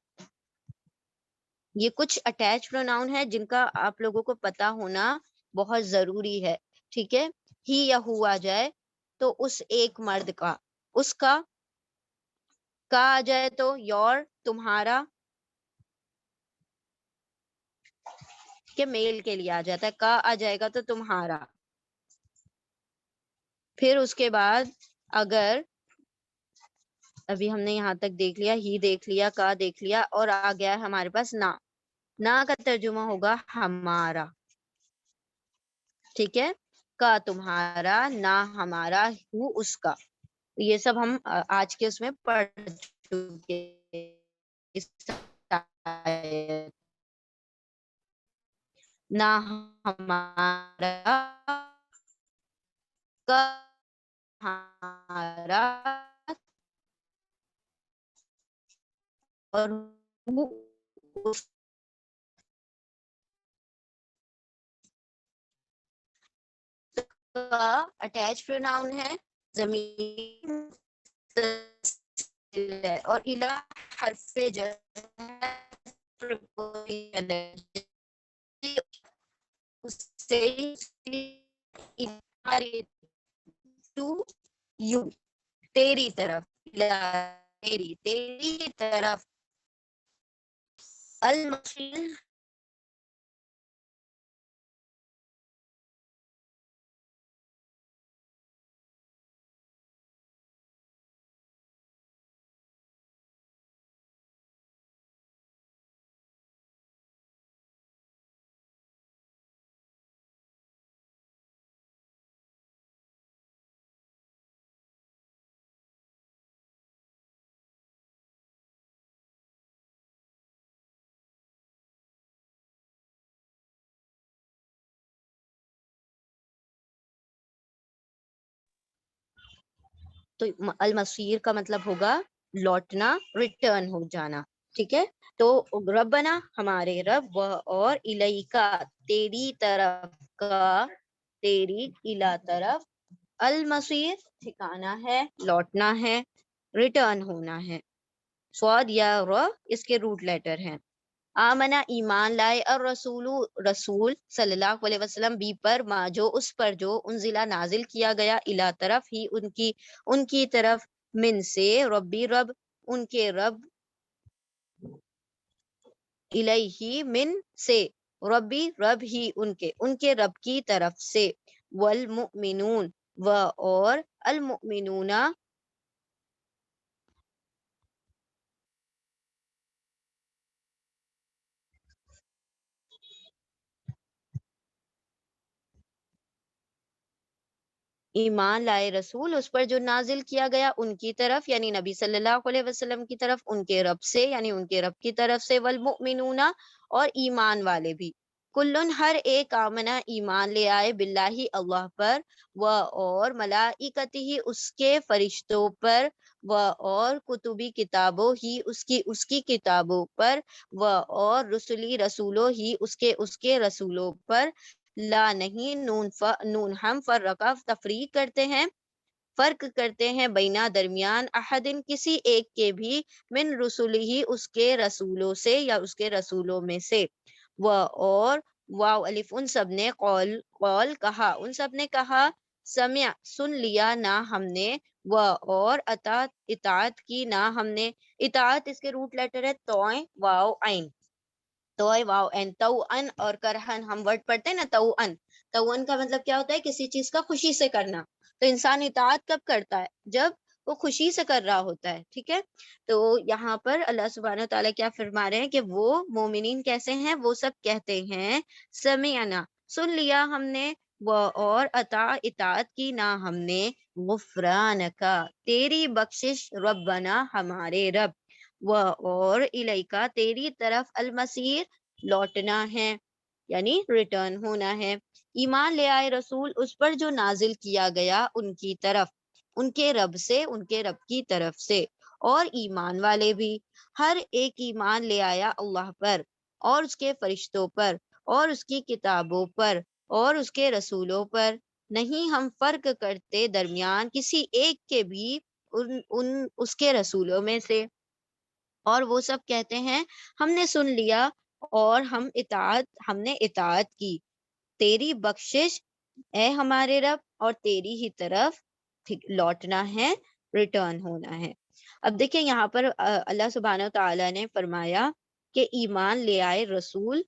یہ کچھ اٹیچ پروناؤن ہے جن کا آپ لوگوں کو پتا ہونا بہت ضروری ہے. ٹھیک ہے، ہی یا ہو آ جائے تو اس ایک مرد کا، اس کا آ جائے تو یور، تمہارا، کہ میل کے لیے آ جاتا ہے. کا آ جائے گا تو تمہارا. پھر اس کے بعد اگر ابھی ہم نے یہاں تک دیکھ لیا، ہی دیکھ لیا، کا دیکھ لیا، اور آ گیا ہے ہمارے پاس نا کا ترجمہ ہوگا ہمارا. ٹھیک ہے، کا تمہارا، نہ ہمارا، ہو اس کا. یہ سب ہم آج کے اس میں پڑھ چکے. نہ ہمارا، کا ہمارا، اور اس کا اٹیچ پروناؤن ہے، ضمیر اور الا حرف ٹو یو. تیری طرف، تیری تیری کی طرف، المصیر تو المصیر کا مطلب ہوگا لوٹنا، ریٹرن ہو جانا، ٹھیک ہے. تو ربنا ہمارے رب، وہ اور الیکا تیری طرف کا، تیری الا طرف، المصیر ٹھکانا ہے، لوٹنا ہے، ریٹرن ہونا ہے. سواد یا ر اس کے روٹ لیٹر ہیں. آمنا ایمان لائے، اور رسول رسول صلی اللہ علیہ وسلم بھی پر ما جو اس پر جو انزلہ نازل کیا گیا، الا طرف ہی ان کی طرف، من سے ربی رب ان کے رب، الیہ من سے ربی رب ہی ان کے رب کی طرف سے، والمؤمنون و اور المؤمنون ایمان لائے رسول اس پر جو نازل کیا گیا ان کی طرف، یعنی نبی صلی اللہ علیہ وسلم کی طرف، ان کے رب سے یعنی ان کے رب کی طرف سے، والمؤمنون اور ایمان والے بھی، کلن ہر ایک آمنا ایمان لے آئے، باللہ اللہ پر، و اور ملائکتہ اس کے فرشتوں پر، و اور کتبی کتابوں ہی اس کی کتابوں پر، و اور رسلی رسولوں ہی اس کے رسولوں پر، لا نہیں نون ہم فرقہ تفریق کرتے ہیں، فرق کرتے ہیں، بینا درمیان، احدن کسی ایک کے بھی، من رسول ہی اس کے رسولوں سے یا اس کے رسولوں میں سے، و اور واو الف ان سب نے، قول کہا ان سب نے کہا، سمع سن لیا نہ ہم نے، و اور اطاعت کی نہ ہم نے. اطاعت اس کے روٹ لیٹر ہے توئیں واو عین، توئے واو این، تو ان اور کرہن ہم ورڈ پڑھتے ہیں نا، تو ان کا مطلب کیا ہوتا ہے؟ کسی چیز کا خوشی سے کرنا. تو انسان اطاعت کب کرتا ہے؟ جب وہ خوشی سے کر رہا ہوتا ہے، ٹھیک ہے. تو یہاں پر اللہ سبحانہ و تعالیٰ کیا فرما رہے ہیں کہ وہ مومنین کیسے ہیں؟ وہ سب کہتے ہیں سمعنا سن لیا ہم نے، وہ اور اطاعت کی نہ ہم نے، غفرانکا تیری بخشش، ربنا ہمارے رب، وہ اور الیکا تیری طرف، المصیر لوٹنا ہے یعنی ریٹرن ہونا ہے. ایمان لے آئے رسول اس پر جو نازل کیا گیا ان کی طرف، ان کے رب سے، ان کے رب کی طرف سے، اور ایمان والے بھی، ہر ایک ایمان لے آیا اللہ پر اور اس کے فرشتوں پر اور اس کی کتابوں پر اور اس کے رسولوں پر، نہیں ہم فرق کرتے درمیان کسی ایک کے بھی اس کے رسولوں میں سے. اور وہ سب کہتے ہیں ہم نے سن لیا اور ہم نے اطاعت کی، تیری بخشش اے ہمارے رب، اور تیری ہی طرف لوٹنا ہے، ریٹرن ہونا ہے. اب دیکھیں یہاں پر اللہ سبحانہ و تعالیٰ نے فرمایا کہ ایمان لے آئے رسول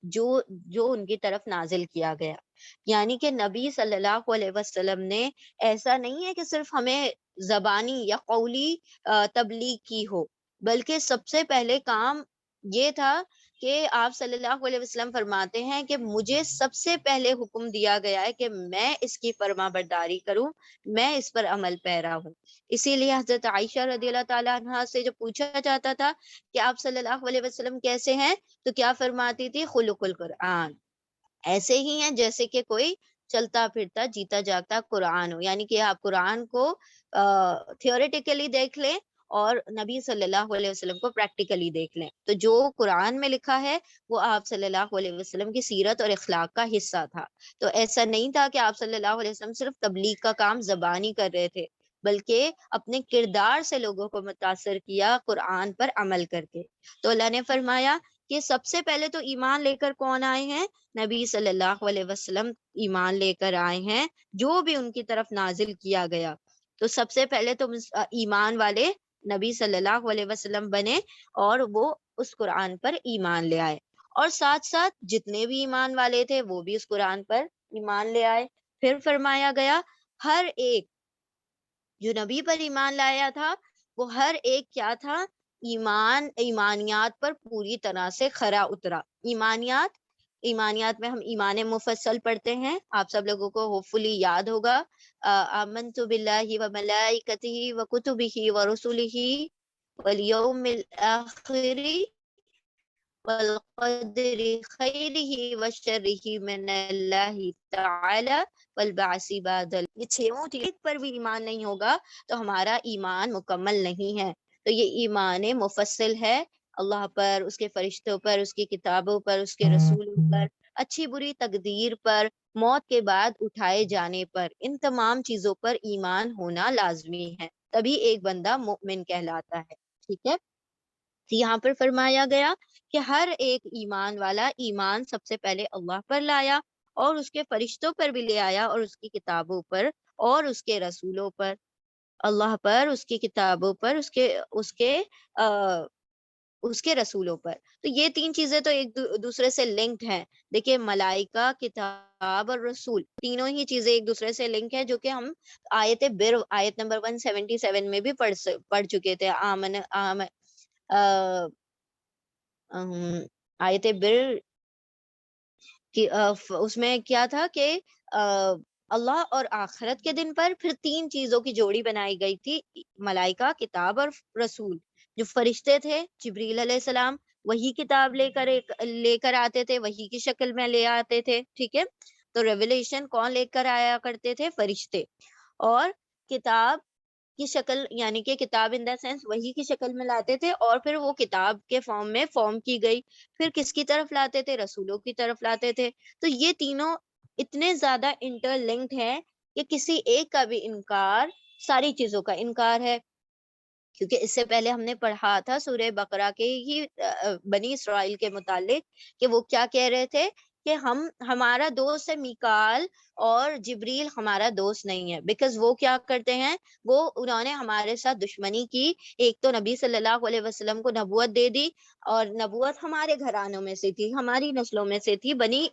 جو ان کی طرف نازل کیا گیا، یعنی کہ نبی صلی اللہ علیہ وسلم نے ایسا نہیں ہے کہ صرف ہمیں زبانی یا قولی تبلیغ کی ہو، بلکہ سب سے پہلے کام یہ تھا کہ آپ صلی اللہ علیہ وسلم فرماتے ہیں کہ مجھے سب سے پہلے حکم دیا گیا ہے کہ میں اس کی فرما برداری کروں، میں اس پر عمل پیرا ہوں. اسی لیے حضرت عائشہ رضی اللہ تعالیٰ عنہا سے جو پوچھا جاتا تھا کہ آپ صلی اللہ علیہ وسلم کیسے ہیں، تو کیا فرماتی تھی؟ خلق القرآن، ایسے ہی ہیں جیسے کہ کوئی چلتا پھرتا جیتا جاگتا قرآن ہو. یعنی کہ آپ قرآن کو تھیوریٹیکلی دیکھ لیں اور نبی صلی اللہ علیہ وسلم کو پریکٹیکلی دیکھ لیں. تو جو قرآن میں لکھا ہے وہ آپ صلی اللہ علیہ وسلم کی سیرت اور اخلاق کا حصہ تھا. تو ایسا نہیں تھا کہ آپ صلی اللہ علیہ وسلم صرف تبلیغ کا کام زبانی کر رہے تھے، بلکہ اپنے کردار سے لوگوں کو متاثر کیا قرآن پر عمل کر کے. تو اللہ نے فرمایا کہ سب سے پہلے تو ایمان لے کر کون آئے ہیں؟ نبی صلی اللہ علیہ وسلم ایمان لے کر آئے ہیں، جو بھی ان کی طرف نازل کیا گیا. تو سب سے پہلے تم ایمان والے نبی صلی اللہ علیہ وسلم بنے اور وہ اس قرآن پر ایمان لے آئے، اور ساتھ ساتھ جتنے بھی ایمان والے تھے وہ بھی اس قرآن پر ایمان لے آئے۔ پھر فرمایا گیا ہر ایک جو نبی پر ایمان لایا تھا وہ ہر ایک کیا تھا، ایمانیات پر پوری طرح سے کھرا اترا۔ ایمانیات میں ہم ایمان مفصل پڑھتے ہیں، آپ سب لوگوں کو ہوپ فلی یاد ہوگا، آمنت باللہ و ملائکتہ و کتبہ و رسلہ والیوم الآخر والقدر خیرہ و شرہ من اللہ تعالی والبعث بعد یہ چھوں چیز پر بھی ایمان نہیں ہوگا تو ہمارا ایمان مکمل نہیں ہے۔ تو یہ ایمان مفصل ہے، اللہ پر، اس کے فرشتوں پر، اس کی کتابوں پر، اس کے رسولوں پر، اچھی بری تقدیر پر، موت کے بعد اٹھائے جانے پر، ان تمام چیزوں پر ایمان ہونا لازمی ہے، تبھی ایک بندہ مومن کہلاتا ہے۔ ٹھیک ہے، یہاں پر فرمایا گیا کہ ہر ایک ایمان والا ایمان سب سے پہلے اللہ پر لایا اور اس کے فرشتوں پر بھی لے آیا، اور اس کی کتابوں پر اور اس کے رسولوں پر، اللہ پر، اس کی کتابوں پر، اس کے رسولوں پر۔ تو یہ تین چیزیں تو ایک دوسرے سے لنکڈ ہیں۔ دیکھیں، ملائکہ، کتاب اور رسول، تینوں ہی چیزیں ایک دوسرے سے لنک ہیں، جو کہ ہم آیت نمبر 177 میں بھی پڑھ چکے تھے۔ آیت بر کی اس میں کیا تھا کہ اللہ اور آخرت کے دن پر پھر تین چیزوں کی جوڑی بنائی گئی تھی، ملائکہ، کتاب اور رسول۔ جو فرشتے تھے جبریل علیہ السلام، وہی کتاب لے کر آتے تھے، وہی کی شکل میں لے آتے تھے، ٹھیک ہے۔ تو ریویلیشن کون لے کر آیا کرتے تھے؟ فرشتے۔ اور کتاب کی شکل یعنی کہ کتاب ان دا سینس وہی کی شکل میں لاتے تھے، اور پھر وہ کتاب کے فارم میں فارم کی گئی، پھر کس کی طرف لاتے تھے؟ رسولوں کی طرف لاتے تھے۔ تو یہ تینوں اتنے زیادہ انٹر لنکڈ ہے کہ کسی ایک کا بھی انکار ساری چیزوں کا انکار ہے، کیونکہ اس سے پہلے ہم نے پڑھا تھا سورہ بقرہ کے ہی بنی اسرائیل کے متعلق کہ وہ کیا کہہ رہے تھے کہ ہمارا دوست ہے میکال اور جبریل ہمارا دوست نہیں ہے، بیکاز وہ کیا کرتے ہیں، انہوں نے ہمارے ساتھ دشمنی کی۔ ایک تو نبی صلی اللہ علیہ وسلم کو نبوت دے دی، اور نبوت ہمارے گھرانوں میں سے تھی، ہماری نسلوں میں سے تھی، بنی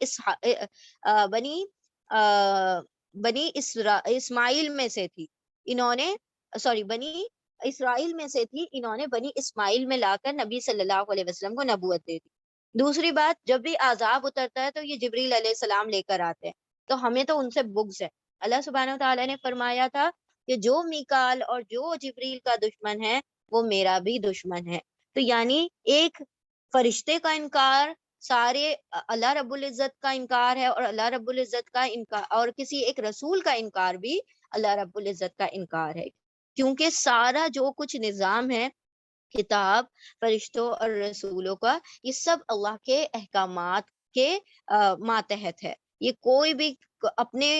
اسماعیل میں سے تھی، انہوں نے بنی اسرائیل میں سے تھی، انہوں نے بنی اسماعیل میں لا کر نبی صلی اللہ علیہ وسلم کو نبوت دے دی۔ دوسری بات، جب بھی عذاب اترتا ہے تو یہ جبریل علیہ السلام لے کر آتے ہیں، تو ہمیں تو ان سے بغض ہے۔ اللہ سبحانہ وتعالیٰ نے فرمایا تھا کہ جو میکال اور جو جبریل کا دشمن ہے وہ میرا بھی دشمن ہے۔ تو یعنی ایک فرشتے کا انکار سارے اللہ رب العزت کا انکار ہے، اور اللہ رب العزت کا انکار اور کسی ایک رسول کا انکار بھی اللہ رب العزت کا انکار ہے، کیونکہ سارا جو کچھ نظام ہے، کتاب، فرشتوں اور رسولوں کا، یہ سب اللہ کے احکامات کے ماتحت ہے، یہ کوئی بھی اپنے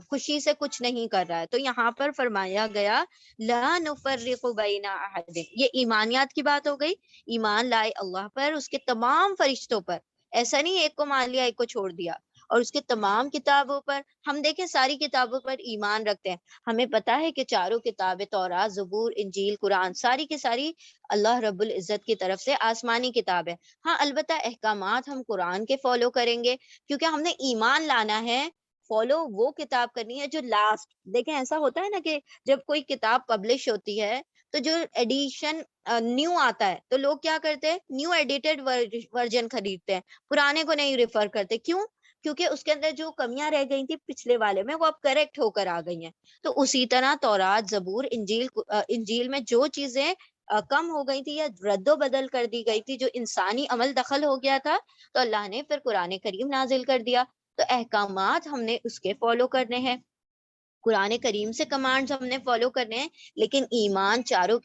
خوشی سے کچھ نہیں کر رہا ہے۔ تو یہاں پر فرمایا گیا لا نفرق بین احد، یہ ایمانیات کی بات ہو گئی، ایمان لائے اللہ پر، اس کے تمام فرشتوں پر، ایسا نہیں ایک کو مان لیا ایک کو چھوڑ دیا، اور اس کے تمام کتابوں پر۔ ہم دیکھیں ساری کتابوں پر ایمان رکھتے ہیں، ہمیں پتا ہے کہ چاروں کتابیں، تورات، زبور، انجیل، قرآن، ساری کی ساری اللہ رب العزت کی طرف سے آسمانی کتاب ہے۔ ہاں البتہ احکامات ہم قرآن کے فالو کریں گے، کیونکہ ہم نے ایمان لانا ہے، فالو وہ کتاب کرنی ہے جو لاسٹ۔ دیکھیں ایسا ہوتا ہے نا کہ جب کوئی کتاب پبلش ہوتی ہے تو جو ایڈیشن نیو آتا ہے تو لوگ کیا کرتے ہیں، نیو ایڈیٹڈ ورژن خریدتے ہیں، پرانے کو نہیں ریفر کرتے۔ کیوں؟ کیونکہ اس کے اندر جو کمیاں رہ گئی تھی پچھلے والے میں وہ اب کریکٹ ہو کر آ گئی ہیں۔ تو اسی طرح تورات، زبور، انجیل میں جو چیزیں کم ہو گئی تھی یا رد و بدل کر دی گئی تھی، جو انسانی عمل دخل ہو گیا تھا، تو اللہ نے پھر قرآن کریم نازل کر دیا۔ تو احکامات ہم نے اس کے فالو کرنے ہیں، قرآن کریم سے کمانڈز ہم نے فالو کرنے ہیں، لیکن ایمان چاروں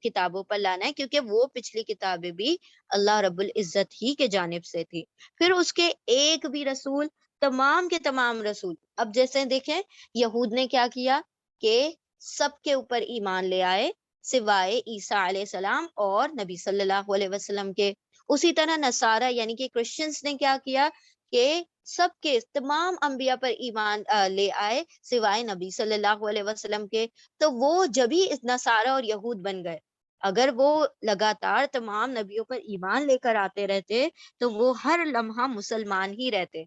کتابوں پر لانا ہے، کیونکہ وہ پچھلی کتابیں بھی اللہ رب العزت ہی کے جانب سے تھی۔ پھر اس کے ایک بھی رسول، تمام کے تمام رسول، اب جیسے دیکھیں یہود نے کیا کیا کہ سب کے اوپر ایمان لے آئے سوائے عیسیٰ علیہ السلام اور نبی صلی اللہ علیہ وسلم کے۔ اسی طرح نصارہ یعنی کہ کرسچنز نے کیا کیا کہ سب کے تمام انبیاء پر ایمان لے آئے سوائے نبی صلی اللہ علیہ وسلم کے، تو وہ جبھی نصارہ اور یہود بن گئے۔ اگر وہ لگاتار تمام نبیوں پر ایمان لے کر آتے رہتے تو وہ ہر لمحہ مسلمان ہی رہتے،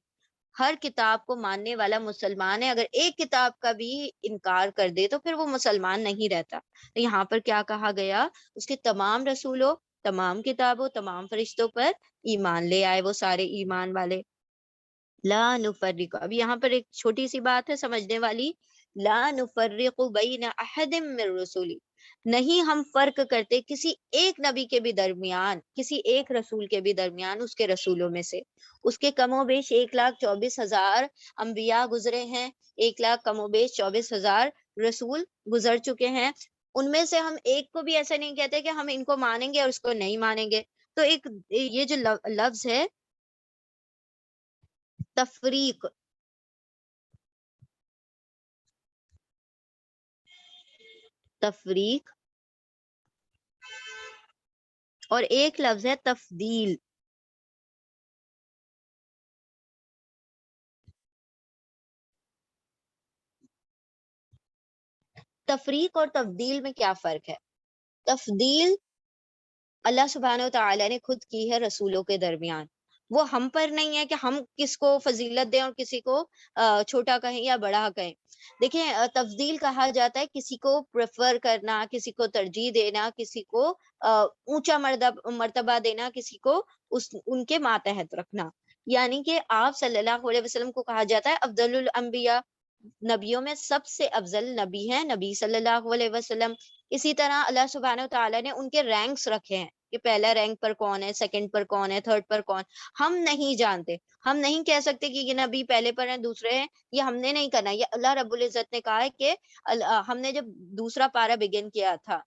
ہر کتاب کو ماننے والا مسلمان ہے۔ اگر ایک کتاب کا بھی انکار کر دے تو پھر وہ مسلمان نہیں رہتا۔ تو یہاں پر کیا کہا گیا؟ اس کے تمام رسولوں، تمام کتابوں، تمام فرشتوں پر ایمان لے آئے وہ سارے ایمان والے۔ لا نفرق، اب یہاں پر ایک چھوٹی سی بات ہے سمجھنے والی، لا نفرق بین احد من رسولی، نہیں ہم فرق کرتے کسی ایک نبی کے بھی درمیان، کسی ایک رسول کے بھی درمیان اس کے رسولوں میں سے۔ اس کے کم و بیش 1,24,000 انبیاء گزرے ہیں، 1,00,000 کم و بیش 24,000 رسول گزر چکے ہیں۔ ان میں سے ہم ایک کو بھی ایسا نہیں کہتے کہ ہم ان کو مانیں گے اور اس کو نہیں مانیں گے۔ تو ایک یہ جو لفظ ہے تفریق، تفریق، اور ایک لفظ ہے تفضیل۔ تفریق اور تفضیل میں کیا فرق ہے؟ تفضیل اللہ سبحانہ و تعالیٰ نے خود کی ہے رسولوں کے درمیان، وہ ہم پر نہیں ہے کہ ہم کس کو فضیلت دیں اور کسی کو چھوٹا کہیں یا بڑا کہیں۔ دیکھیں تفضیل کہا جاتا ہے کسی کو پریفر کرنا، کسی کو ترجیح دینا، کسی کو اونچا مرتبہ دینا، کسی کو ان کے ماتحت رکھنا۔ یعنی کہ آپ صلی اللہ علیہ وسلم کو کہا جاتا ہے افضل الانبیاء، نبیوں میں سب سے افضل نبی ہیں نبی صلی اللہ علیہ وسلم۔ اسی طرح اللہ سبحانہ و تعالیٰ نے ان کے رینکس رکھے ہیں کہ پہلا رینک پر کون ہے، سیکنڈ پر کون ہے، تھرڈ پر کون۔ ہم نہیں جانتے، ہم نہیں کہہ سکتے کہ یہ نبی پہلے پر ہیں دوسرے ہیں، یہ ہم نے نہیں کرنا۔ یہ اللہ رب العزت نے کہا ہے کہ ہم نے جب دوسرا پارہ بگن کیا تھا،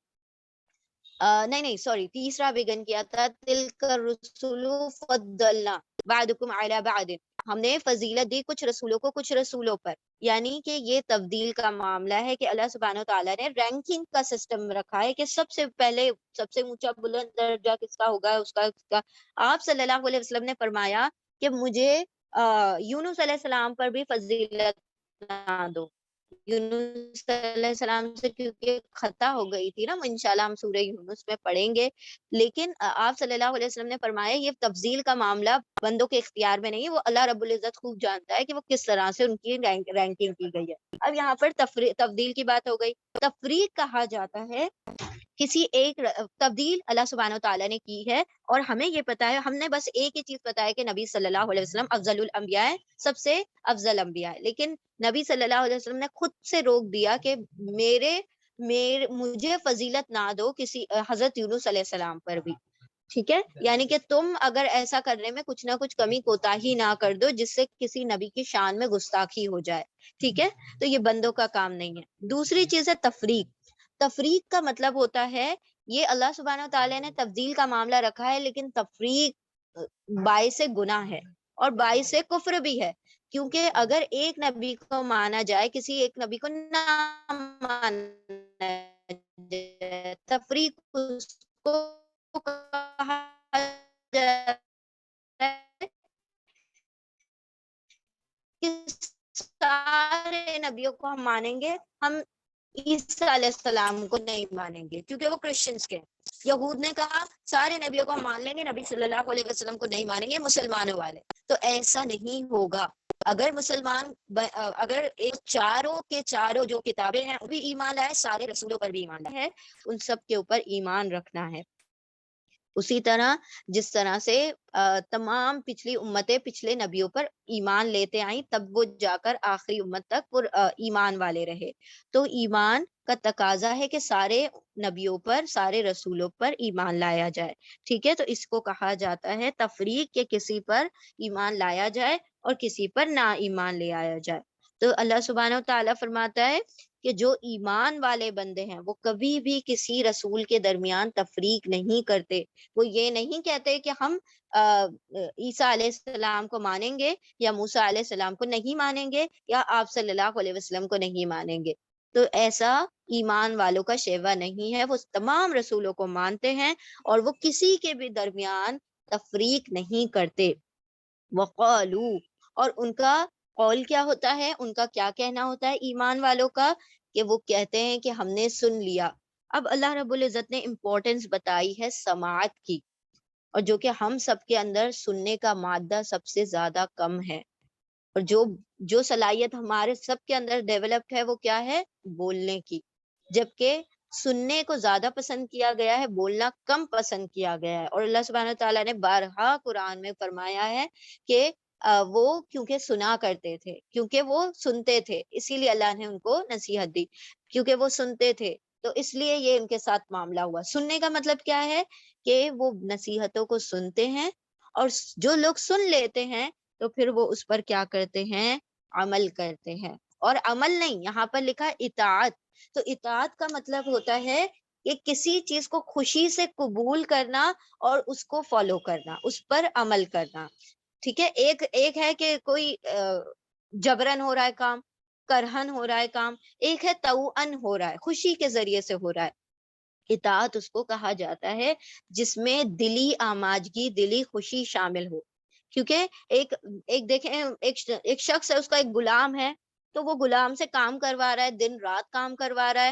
نہیں نہیں سوری تیسرا بگن کیا تھا، تلک الرسل فضلنا بعدکم علی بعد، ہم نے فضیلت دی کچھ رسولوں کو کچھ رسولوں پر۔ یعنی کہ یہ تفضیل کا معاملہ ہے کہ اللہ سبحانہ و تعالیٰ نے رینکنگ کا سسٹم رکھا ہے کہ سب سے پہلے سب سے اونچا بلند درجہ کس کا ہوگا، اس کا۔ آپ صلی اللہ علیہ وسلم نے فرمایا کہ مجھے یونس علیہ السلام پر بھی فضیلت نہ دو، یونس علیہ السلام سے کیونکہ خطا ہو گئی تھی نا، انشاءاللہ ہم سورہ یونس میں پڑھیں گے۔ لیکن آپ صلی اللہ علیہ وسلم نے فرمایا یہ تفضیل کا معاملہ بندوں کے اختیار میں نہیں ہے، وہ اللہ رب العزت خوب جانتا ہے کہ وہ کس طرح سے ان کی رینکنگ کی گئی ہے۔ اب یہاں پر تفضیل کی بات ہو گئی۔ تفریق کہا جاتا ہے کسی ایک تبدیل اللہ سبحانہ و تعالیٰ نے کی ہے، اور ہمیں یہ پتا ہے، ہم نے بس ایک ہی چیز پتا ہے کہ نبی صلی اللہ علیہ وسلم افضل الانبیاء ہے، سب سے افضل انبیاء ہے۔ لیکن نبی صلی اللہ علیہ وسلم نے خود سے روک دیا کہ مجھے فضیلت نہ دو کسی حضرت یونس علیہ السلام پر بھی، ٹھیک ہے؟ یعنی کہ تم اگر ایسا کرنے میں کچھ نہ کچھ کمی کوتاہی نہ کر دو جس سے کسی نبی کی شان میں گستاخی ہو جائے، ٹھیک ہے؟ تو یہ بندوں کا کام نہیں ہے۔ دوسری چیز ہے تفریق۔ تفریق کا مطلب ہوتا ہے، یہ اللہ سبحانہ و تعالیٰ نے تفضیل کا معاملہ رکھا ہے، لیکن تفریق باعث گناہ ہے اور باعث کفر بھی ہے، کیونکہ اگر ایک نبی کو مانا جائے کسی ایک نبی کو نہ مانا جائے، تفریق اس کو کہا جاتا ہے کہ سارے نبیوں کو ہم مانیں گے، ہم عیسیٰ علیہ السلام کو نہیں مانیں گے کیونکہ وہ کرسچنز کے۔ یہود نے کہا سارے نبیوں کو ہم مان لیں گے، نبی صلی اللہ علیہ وسلم کو نہیں مانیں گے، مسلمانوں والے۔ تو ایسا نہیں ہوگا۔ اگر مسلمان اگر چاروں کے چاروں جو کتابیں ہیں وہ بھی ایمان لائے، سارے رسولوں پر بھی ایمان لائے ہے، ان سب کے اوپر ایمان رکھنا ہے۔ اسی طرح جس طرح سے تمام پچھلی امتیں پچھلے نبیوں پر ایمان لیتے آئیں، تب وہ جا کر آخری امت تک ایمان والے رہے۔ تو ایمان کا تقاضا ہے کہ سارے نبیوں پر، سارے رسولوں پر ایمان لایا جائے، ٹھیک ہے؟ تو اس کو کہا جاتا ہے تفریق، کہ کسی پر ایمان لایا جائے اور کسی پر نا ایمان لے آیا جائے۔ تو اللہ سبحانہ و تعالیٰ فرماتا ہے کہ جو ایمان والے بندے ہیں وہ کبھی بھی کسی رسول کے درمیان تفریق نہیں کرتے۔ وہ یہ نہیں کہتے کہ ہم عیسیٰ علیہ السلام کو مانیں گے یا موسیٰ علیہ السلام کو نہیں مانیں گے یا آپ صلی اللہ علیہ وسلم کو نہیں مانیں گے۔ تو ایسا ایمان والوں کا شیوا نہیں ہے، وہ تمام رسولوں کو مانتے ہیں اور وہ کسی کے بھی درمیان تفریق نہیں کرتے۔ وقالو، اور ان کا قول کیا ہوتا ہے، ان کا کیا کہنا ہوتا ہے ایمان والوں کا، کہ وہ کہتے ہیں کہ ہم نے سن لیا۔ اب اللہ رب العزت نے امپورٹنس بتائی ہے سماعت کی، اور جو کہ ہم سب کے اندر سننے کا مادہ سب سے زیادہ کم ہے، اور جو صلاحیت ہمارے سب کے اندر ڈیولپڈ ہے وہ کیا ہے، بولنے کی، جبکہ سننے کو زیادہ پسند کیا گیا ہے، بولنا کم پسند کیا گیا ہے۔ اور اللہ سبحانہ تعالیٰ نے بارہا قرآن میں فرمایا ہے کہ وہ کیونکہ سنا کرتے تھے، کیونکہ وہ سنتے تھے، اسی لیے اللہ نے ان کو نصیحت دی، کیونکہ وہ سنتے تھے تو اس لیے یہ ان کے ساتھ معاملہ ہوا۔ سننے کا مطلب کیا ہے کہ وہ نصیحتوں کو سنتے ہیں، اور جو لوگ سن لیتے ہیں تو پھر وہ اس پر کیا کرتے ہیں، عمل کرتے ہیں۔ اور عمل نہیں، یہاں پر لکھا اطاعت، تو اطاعت کا مطلب ہوتا ہے کہ کسی چیز کو خوشی سے قبول کرنا اور اس کو فالو کرنا، اس پر عمل کرنا، ٹھیک ہے۔ ایک ہے کہ کوئی جبرن ہو رہا ہے کام، کرہن ہو رہا ہے کام، ایک ہے توأن ہو رہا ہے، خوشی کے ذریعے سے ہو رہا ہے۔ اطاعت اس کو کہا جاتا ہے جس میں دلی آماجگی، دلی خوشی شامل ہو، کیونکہ ایک دیکھیں، ایک شخص ہے، اس کا ایک غلام ہے، تو وہ غلام سے کام کروا رہا ہے، دن رات کام کروا رہا ہے،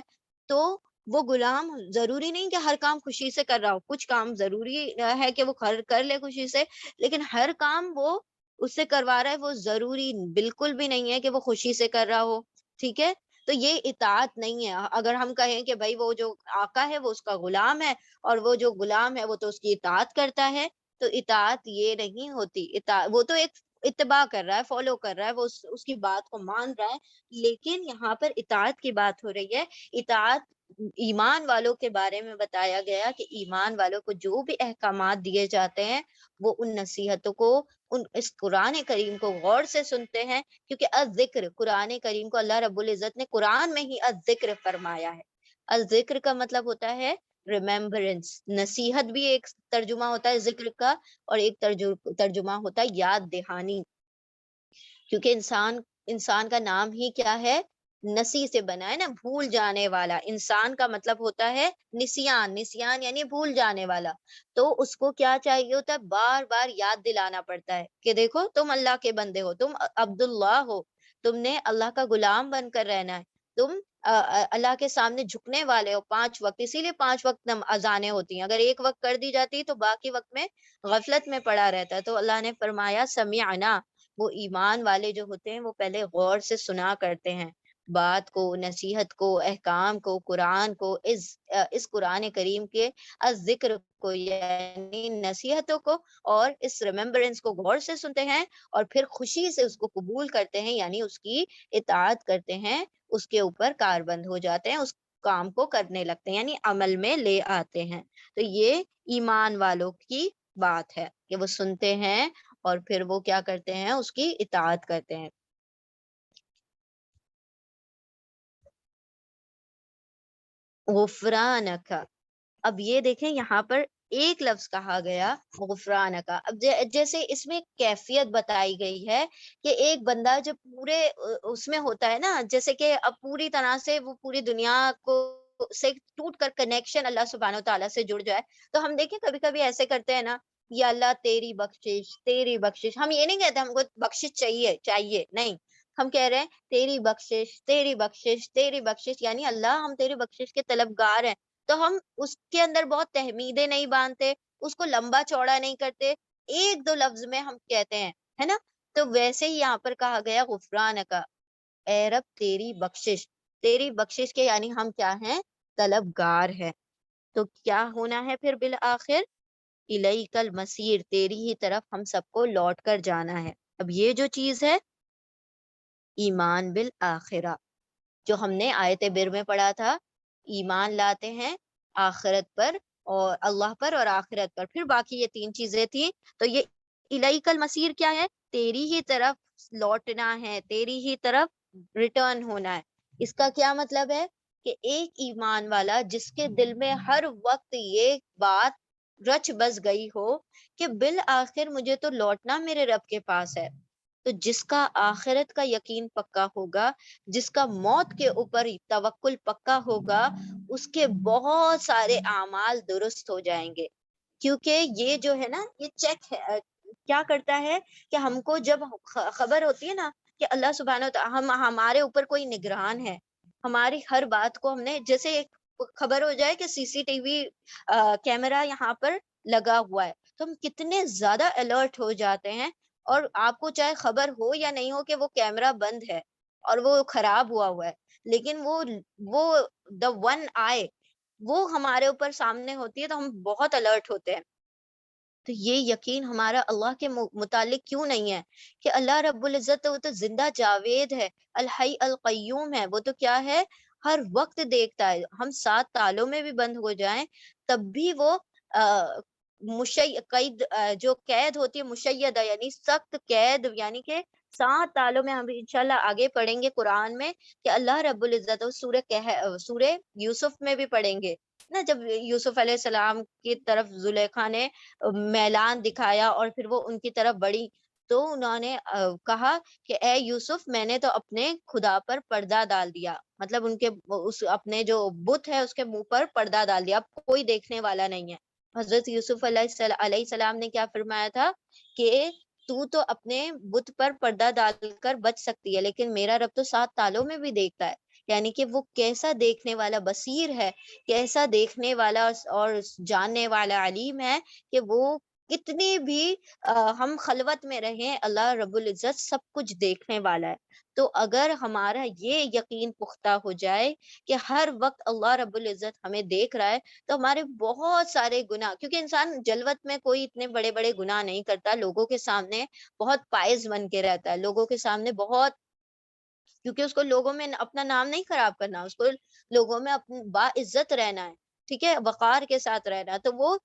تو وہ غلام ضروری نہیں کہ ہر کام خوشی سے کر رہا ہو، کچھ کام ضروری ہے کہ وہ کر لے خوشی سے، لیکن ہر کام وہ اس سے کروا رہا ہے وہ ضروری بالکل بھی نہیں ہے کہ وہ خوشی سے کر رہا ہو، ٹھیک ہے۔ تو یہ اطاعت نہیں ہے۔ اگر ہم کہیں کہ بھائی وہ جو آقا ہے وہ اس کا غلام ہے، اور وہ جو غلام ہے وہ تو اس کی اطاعت کرتا ہے، تو اطاعت یہ نہیں ہوتی۔ وہ تو ایک اتباع کر رہا ہے، فالو کر رہا ہے، وہ اس کی بات کو مان رہا ہے، لیکن یہاں پر اطاعت کی بات ہو رہی ہے۔ اطاعت ایمان والوں کے بارے میں بتایا گیا کہ ایمان والوں کو جو بھی احکامات دیے جاتے ہیں وہ ان نصیحتوں کو، اس قرآن کریم کو غور سے سنتے ہیں، کیونکہ الذکر، قرآن کریم کو اللہ رب العزت نے قرآن میں ہی الذکر فرمایا ہے۔ الذکر کا مطلب ہوتا ہے ریممبرنس، نصیحت بھی ایک ترجمہ ہوتا ہے ذکر کا، اور ایک ترجمہ ہوتا ہے یاد دہانی، کیونکہ انسان کا نام ہی کیا ہے، نسی سے بنا ہے نا، بھول جانے والا۔ انسان کا مطلب ہوتا ہے نسیان، نسیان یعنی بھول جانے والا، تو اس کو کیا چاہیے ہوتا ہے، بار بار یاد دلانا پڑتا ہے کہ دیکھو تم اللہ کے بندے ہو، تم عبداللہ ہو، تم نے اللہ کا غلام بن کر رہنا ہے، تم اللہ کے سامنے جھکنے والے ہو 5 وقت، اسی لیے 5 وقت اذانیں ہوتی ہیں، اگر ایک وقت کر دی جاتی تو باقی وقت میں غفلت میں پڑا رہتا ہے۔ تو اللہ نے فرمایا سمعنا، وہ ایمان والے جو ہوتے ہیں وہ پہلے غور سے سنا کرتے ہیں بات کو، نصیحت کو، احکام کو، قرآن کو، اس قرآن کریم کے ذکر کو یعنی نصیحتوں کو، اور اس ریممبرنس کو غور سے سنتے ہیں، اور پھر خوشی سے اس کو قبول کرتے ہیں، یعنی اس کی اطاعت کرتے ہیں، اس کے اوپر کاربند ہو جاتے ہیں، اس کام کو کرنے لگتے ہیں، یعنی عمل میں لے آتے ہیں۔ تو یہ ایمان والوں کی بات ہے کہ وہ سنتے ہیں اور پھر وہ کیا کرتے ہیں، اس کی اطاعت کرتے ہیں۔ غفرانک، اب یہ دیکھیں یہاں پر ایک لفظ کہا گیا غفرانک، اب جیسے اس میں کیفیت بتائی گئی ہے کہ ایک بندہ جب پورے اس میں ہوتا ہے نا، جیسے کہ اب پوری طرح سے وہ پوری دنیا کو سے ٹوٹ کر کنیکشن اللہ سبحانہ و تعالیٰ سے جڑ جائے، تو ہم دیکھیں کبھی کبھی ایسے کرتے ہیں نا، یا اللہ تیری بخشش، تیری بخشش، ہم یہ نہیں کہتے ہم کو بخشش چاہیے نہیں، ہم کہہ رہے ہیں تیری بخشش، تیری بخشش، تیری بخشش، یعنی اللہ ہم تیری بخشش کے طلبگار ہیں، تو ہم اس کے اندر بہت تحمیدیں نہیں باندھتے، اس کو لمبا چوڑا نہیں کرتے، ایک دو لفظ میں ہم کہتے ہیں، ہے نا۔ تو ویسے ہی یہاں پر کہا گیا غفران کا، اے رب تیری بخشش کے یعنی ہم کیا ہیں، طلبگار ہیں۔ تو کیا ہونا ہے پھر بالآخر، الیک المصیر، تیری ہی طرف ہم سب کو لوٹ کر جانا ہے۔ اب یہ جو چیز ہے ایمان بالآخرہ، جو ہم نے آیت بر میں پڑھا تھا، ایمان لاتے ہیں آخرت پر، اور اللہ پر اور آخرت پر، پھر باقی یہ 3 چیزیں تھیں، تو یہ الیک المصیر کیا ہے، تیری ہی طرف لوٹنا ہے، تیری ہی طرف ریٹرن ہونا ہے۔ اس کا کیا مطلب ہے کہ ایک ایمان والا جس کے دل میں ہر وقت یہ بات رچ بس گئی ہو کہ بالآخر مجھے تو لوٹنا میرے رب کے پاس ہے، تو جس کا آخرت کا یقین پکا ہوگا، جس کا موت کے اوپر توکل پکا ہوگا، اس کے بہت سارے اعمال درست ہو جائیں گے، کیونکہ یہ جو ہے نا، یہ چیک ہے، کیا کرتا ہے کہ ہم کو جب خبر ہوتی ہے نا کہ اللہ سبحانہ وتعالی ہمارے اوپر کوئی نگران ہے، ہماری ہر بات کو ہم نے جیسے ایک خبر ہو جائے کہ سی سی ٹی وی کیمرہ یہاں پر لگا ہوا ہے، تو ہم کتنے زیادہ الرٹ ہو جاتے ہیں، اور آپ کو چاہے خبر ہو یا نہیں ہو کہ وہ کیمرہ بند ہے اور وہ خراب ہوا ہے، لیکن وہ دا ون آئے وہ ہمارے اوپر سامنے ہوتی ہے تو ہم بہت الرٹ ہوتے ہیں۔ تو یہ یقین ہمارا اللہ کے متعلق کیوں نہیں ہے کہ اللہ رب العزت وہ تو زندہ جاوید ہے، الحی القیوم ہے، وہ تو کیا ہے، ہر وقت دیکھتا ہے، ہم 7 تالوں میں بھی بند ہو جائیں تب بھی وہ قید جو قید ہوتی ہے مشیدہ یعنی سخت قید، یعنی کہ 7 تالوں میں ہم انشاءاللہ آگے پڑھیں گے قرآن میں کہ اللہ رب العزت سورہ یوسف میں بھی پڑھیں گے نا، جب یوسف علیہ السلام کی طرف زلیخا نے میلان دکھایا اور پھر وہ ان کی طرف بڑھی، تو انہوں نے کہا کہ اے یوسف میں نے تو اپنے خدا پر پردہ ڈال دیا، مطلب ان کے اس اپنے جو بت ہے اس کے منہ پر پردہ ڈال دیا، اب کوئی دیکھنے والا نہیں ہے۔ حضرت یوسف علیہ السلام نے کیا فرمایا تھا کہ تو اپنے بت پر پردہ ڈال کر بچ سکتی ہے، لیکن میرا رب تو 7 تالوں میں بھی دیکھتا ہے، یعنی کہ وہ کیسا دیکھنے والا بصیر ہے، کیسا دیکھنے والا اور جاننے والا علیم ہے کہ وہ کتنی بھی ہم خلوت میں رہیں اللہ رب العزت سب کچھ دیکھنے والا ہے۔ تو اگر ہمارا یہ یقین پختہ ہو جائے کہ ہر وقت اللہ رب العزت ہمیں دیکھ رہا ہے، تو ہمارے بہت سارے گناہ، کیونکہ انسان جلوت میں کوئی اتنے بڑے بڑے گناہ نہیں کرتا، لوگوں کے سامنے بہت پائز بن کے رہتا ہے، لوگوں کے سامنے بہت، کیونکہ اس کو لوگوں میں اپنا نام نہیں خراب کرنا، اس کو لوگوں میں اپنی باعزت رہنا ہے، ٹھیک ہے، وقار کے ساتھ رہنا، تو وہ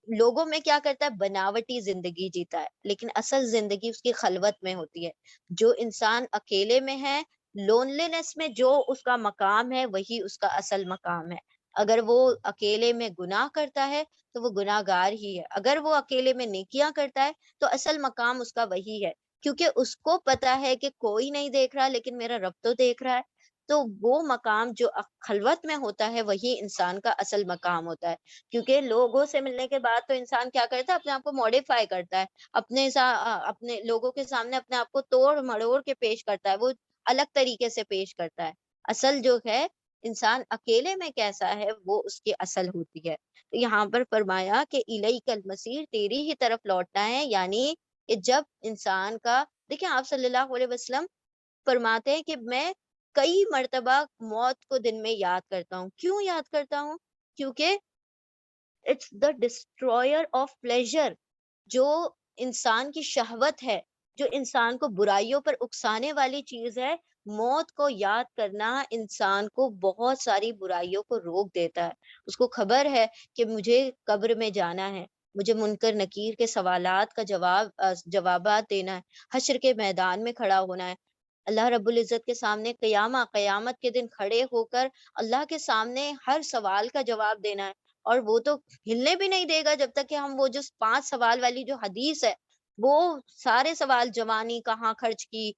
لوگوں میں کیا کرتا ہے، بناوٹی زندگی جیتا ہے، لیکن اصل زندگی اس کی خلوت میں ہوتی ہے۔ جو انسان اکیلے میں ہے، لونلینس میں جو اس کا مقام ہے وہی اس کا اصل مقام ہے۔ اگر وہ اکیلے میں گناہ کرتا ہے تو وہ گناہ گار ہی ہے، اگر وہ اکیلے میں نیکیاں کرتا ہے تو اصل مقام اس کا وہی ہے، کیونکہ اس کو پتا ہے کہ کوئی نہیں دیکھ رہا لیکن میرا رب تو دیکھ رہا ہے۔ تو وہ مقام جو خلوت میں ہوتا ہے وہی انسان کا اصل مقام ہوتا ہے، کیونکہ لوگوں سے ملنے کے بعد تو انسان کیا کرتا ہے، اپنے آپ کو ماڈیفائی کرتا ہے، اپنے لوگوں کے سامنے اپنے آپ کو توڑ مڑوڑ کے پیش کرتا ہے، وہ الگ طریقے سے پیش کرتا ہے۔ اصل جو ہے انسان اکیلے میں کیسا ہے وہ اس کی اصل ہوتی ہے۔ تو یہاں پر فرمایا کہ الیک المصیر، تیری ہی طرف لوٹنا ہے، یعنی کہ جب انسان کا، دیکھیں آپ صلی اللہ علیہ وسلم فرماتے ہیں کہ میں کئی مرتبہ موت کو دن میں یاد کرتا ہوں، کیوں یاد کرتا ہوں، کیونکہ اٹس دا ڈسٹروئر آف پلیزر، جو انسان کی شہوت ہے، جو انسان کو برائیوں پر اکسانے والی چیز ہے، موت کو یاد کرنا انسان کو بہت ساری برائیوں کو روک دیتا ہے۔ اس کو خبر ہے کہ مجھے قبر میں جانا ہے، مجھے منکر نکیر کے سوالات کا جوابات دینا ہے، حشر کے میدان میں کھڑا ہونا ہے، اللہ رب العزت کے سامنے قیامت کے دن کھڑے ہو کر اللہ کے سامنے ہر سوال کا جواب دینا ہے، اور وہ تو ہلنے بھی نہیں دے گا جب تک کہ ہم وہ جو 5 سوال والی جو حدیث ہے، وہ سارے سوال، جوانی کہاں خرچ کی،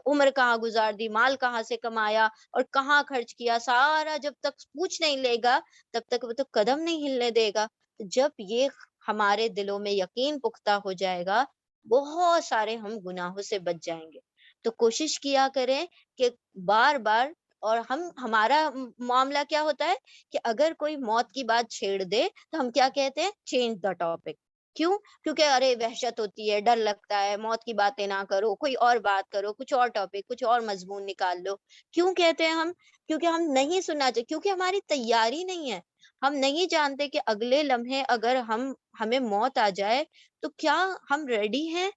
عمر کہاں گزار دی، مال کہاں سے کمایا اور کہاں خرچ کیا، سارا جب تک پوچھ نہیں لے گا تب تک وہ تو قدم نہیں ہلنے دے گا۔ جب یہ ہمارے دلوں میں یقین پختہ ہو جائے گا، بہت سارے ہم گناہوں سے بچ جائیں گے۔ تو کوشش کیا کریں کہ بار بار، اور ہمارا معاملہ کیا ہوتا ہے کہ اگر کوئی موت کی بات چھیڑ دے تو ہم کیا کہتے ہیں، چینج دا ٹاپک۔ کیوں؟ کیونکہ ارے وحشت ہوتی ہے، ڈر لگتا ہے، موت کی باتیں نہ کرو، کوئی اور بات کرو، کچھ اور ٹاپک، کچھ اور مضمون نکال لو۔ کیوں کہتے ہیں ہم؟ کیونکہ ہم نہیں سننا چاہتے، کیونکہ ہماری تیاری نہیں ہے، ہم نہیں جانتے کہ اگلے لمحے اگر ہمیں موت آ جائے تو کیا ہم ریڈی ہیں۔